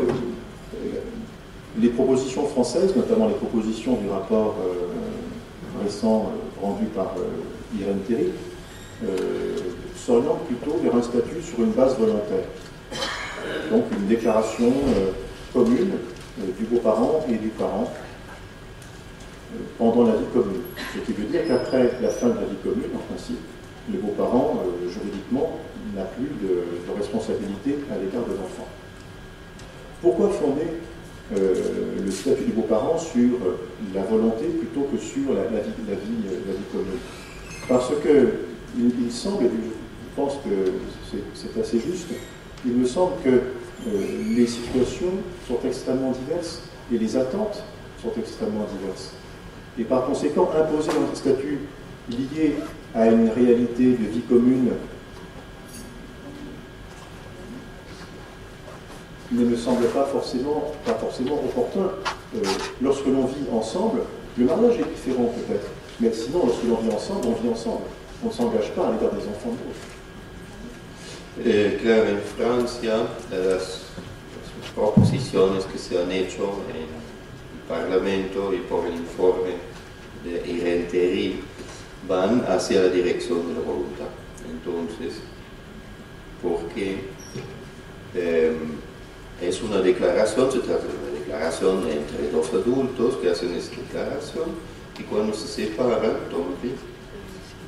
Speaker 3: les propositions françaises, notamment les propositions du rapport récent rendu par Irène Théry, s'orientent plutôt vers un statut sur une base volontaire. Donc une déclaration commune du beau-parent et du parent pendant la vie commune. Ce qui veut dire qu'après la fin de la vie commune, en principe, le beau-parent, juridiquement, n'a plus de responsabilité à l'égard de l'enfant. Pourquoi fonder le statut du beau-parent sur la volonté plutôt que sur la vie commune? Parce que il semble, et je pense que c'est assez juste, il me semble que les situations sont extrêmement diverses et les attentes sont extrêmement diverses. Et par conséquent, imposer un statut lié à une réalité de vie commune ne me semble pas forcément opportun. Lorsque l'on vit ensemble, le mariage est différent peut-être, mais sinon lorsque l'on vit ensemble, on vit ensemble. on ne s'engage pas à l'égard des enfants de l'autre.
Speaker 4: Claro, en Francia, las proposiciones que se han hecho en el Parlamento y por el informe de Irene van hacia la dirección de la voluntad. Entonces, porque es una declaración, se trata de una declaración entre dos adultos que hacen esta declaración, y cuando se separan,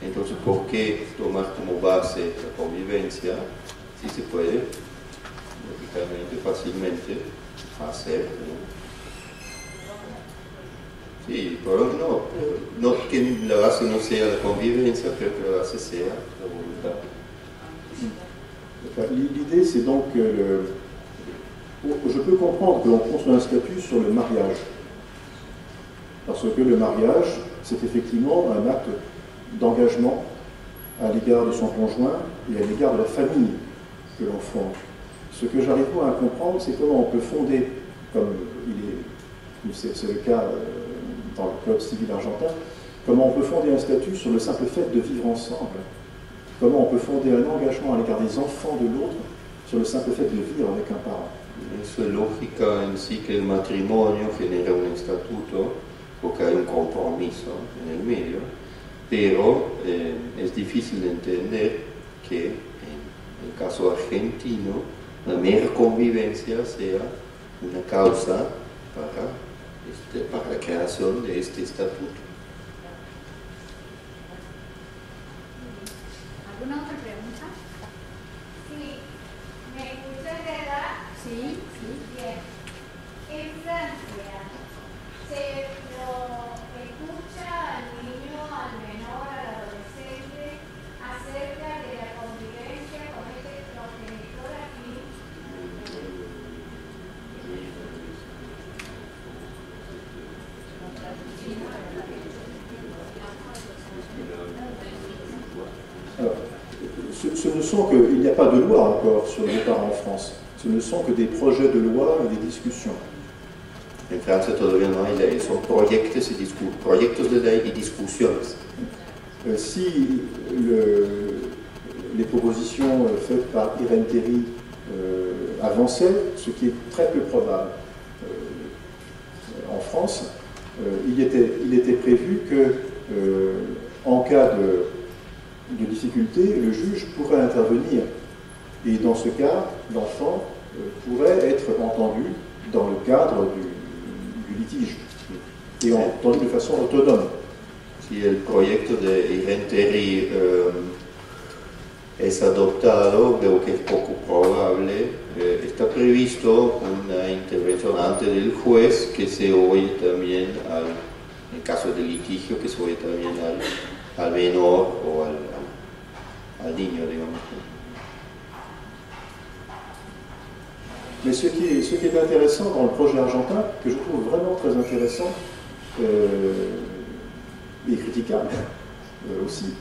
Speaker 4: entonces, ¿por qué tomar como base la convivencia si se puede, lógicamente, fácilmente hacer, ¿no? Sí, pero no que la base no sea la convivencia, pero que la base sea la voluntad.
Speaker 3: L'idée, c'est donc que je peux comprendre que l'on construit un statut sur le mariage. Parce que le mariage, c'est effectivement un acte d'engagement à l'égard de son conjoint et à l'égard de la famille que l'on fonde. Ce que j'arrive pas à comprendre, c'est comment on peut fonder, comme c'est le cas dans le code civil argentin, comment on peut fonder un statut sur le simple fait de vivre ensemble. Comment on peut fonder un engagement à l'égard des enfants de l'autre sur le simple fait de vivre avec un parent.
Speaker 4: Eso es lógica en sí que el matrimonio genera un estatuto porque hay un compromiso en el medio, pero es difícil de entender que en el caso argentino la mera convivencia sea una causa para la creación de este estatuto.
Speaker 2: ¿Alguna otra pregunta?
Speaker 5: Sí, ¿me escuchas, verdad?
Speaker 2: Sí, sí.
Speaker 5: Bien. En Francia, ¿se lo escucha al niño, al menor, al adolescente, acerca de la convivencia con este progenitor aquí?
Speaker 3: Alors, ce ne sont que, il n'y a pas de loi encore sur les parents en France. Ce ne sont que des projets de loi et des discussions.
Speaker 4: En Francia todavía no hay ley, son proyectos de ley y discusiones.
Speaker 3: Si les propositions faites par Irene Théry avançaient, ce qui est très peu probable en France, il était prévu que, en cas de difficulté, le juge pourrait intervenir. Et dans ce cas, l'enfant pourrait être entendu dans le cadre du litige et entendu de façon autonome.
Speaker 4: Si el proyecto de Irene Théry es adoptado, veo que es poco probable, está previsto una intervención ante el juez que se oye también en caso de litigio, que se oye también al menor o al niño, digamos.
Speaker 3: Mais ce qui est intéressant dans le projet argentin, que je trouve vraiment très intéressant, et critiquable aussi,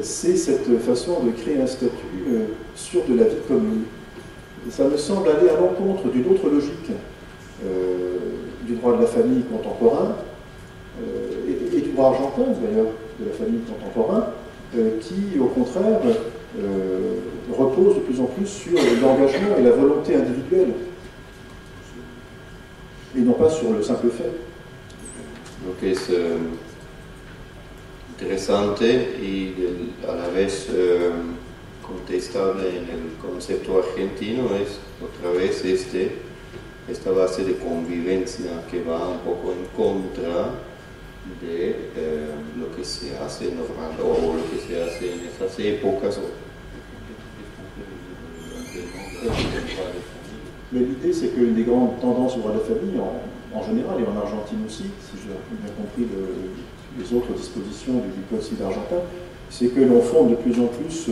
Speaker 3: c'est cette façon de créer un statut sur de la vie commune. Et ça me semble aller à l'encontre d'une autre logique du droit de la famille contemporain, et du droit argentin d'ailleurs, de la famille contemporain, qui au contraire repose de plus en plus sur l'engagement et la volonté individuelle, et non pas sur le simple fait.
Speaker 4: Lo que es interesante y a la vez contestable en el concepto argentino es otra vez esta base de convivencia que va un poco en contra de lo que se hace normalmente o lo que se hace en esas épocas.
Speaker 3: Mais l'idée, c'est qu'une des grandes tendances au droit de la famille, en général, et en Argentine aussi, si j'ai bien compris les autres dispositions du Code civil argentin, c'est que l'on fonde de plus en plus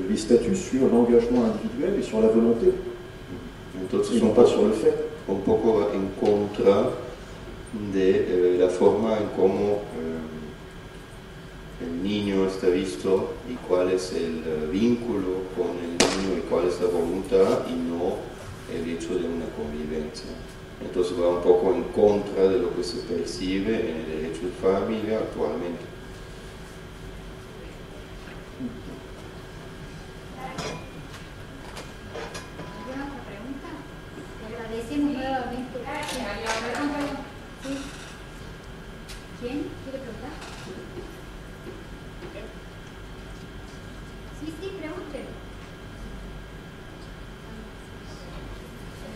Speaker 3: les statuts sur l'engagement individuel et sur la volonté, et non pas sur le fait.
Speaker 4: Un poco en contra de la forma en cómo el niño está visto y cuál es el vínculo con el niño y cuál es la voluntad y no el hecho de una convivencia. Entonces va un poco en contra de lo que se percibe en el derecho de familia actualmente.
Speaker 2: agradecemos nuevamente. Sí. Sí. ¿Quién quiere preguntar? Sí, pregunten.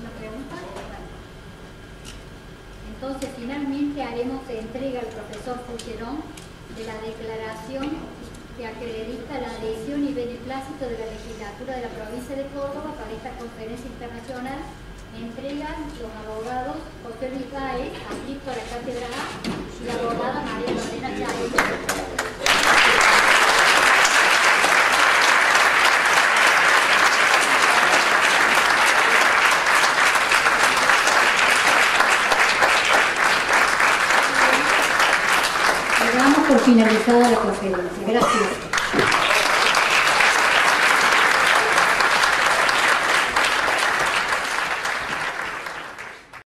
Speaker 2: ¿Una pregunta? Bueno. Entonces, finalmente haremos entrega al profesor Foucheron de la declaración que acredita la adhesión y beneplácito de la legislatura de la provincia de Córdoba para esta conferencia internacional. Entregan los abogados José Luis Baez, adscrito a la cátedra A, y la abogada María Lorena Chávez. Damos por finalizada la conferencia. Gracias.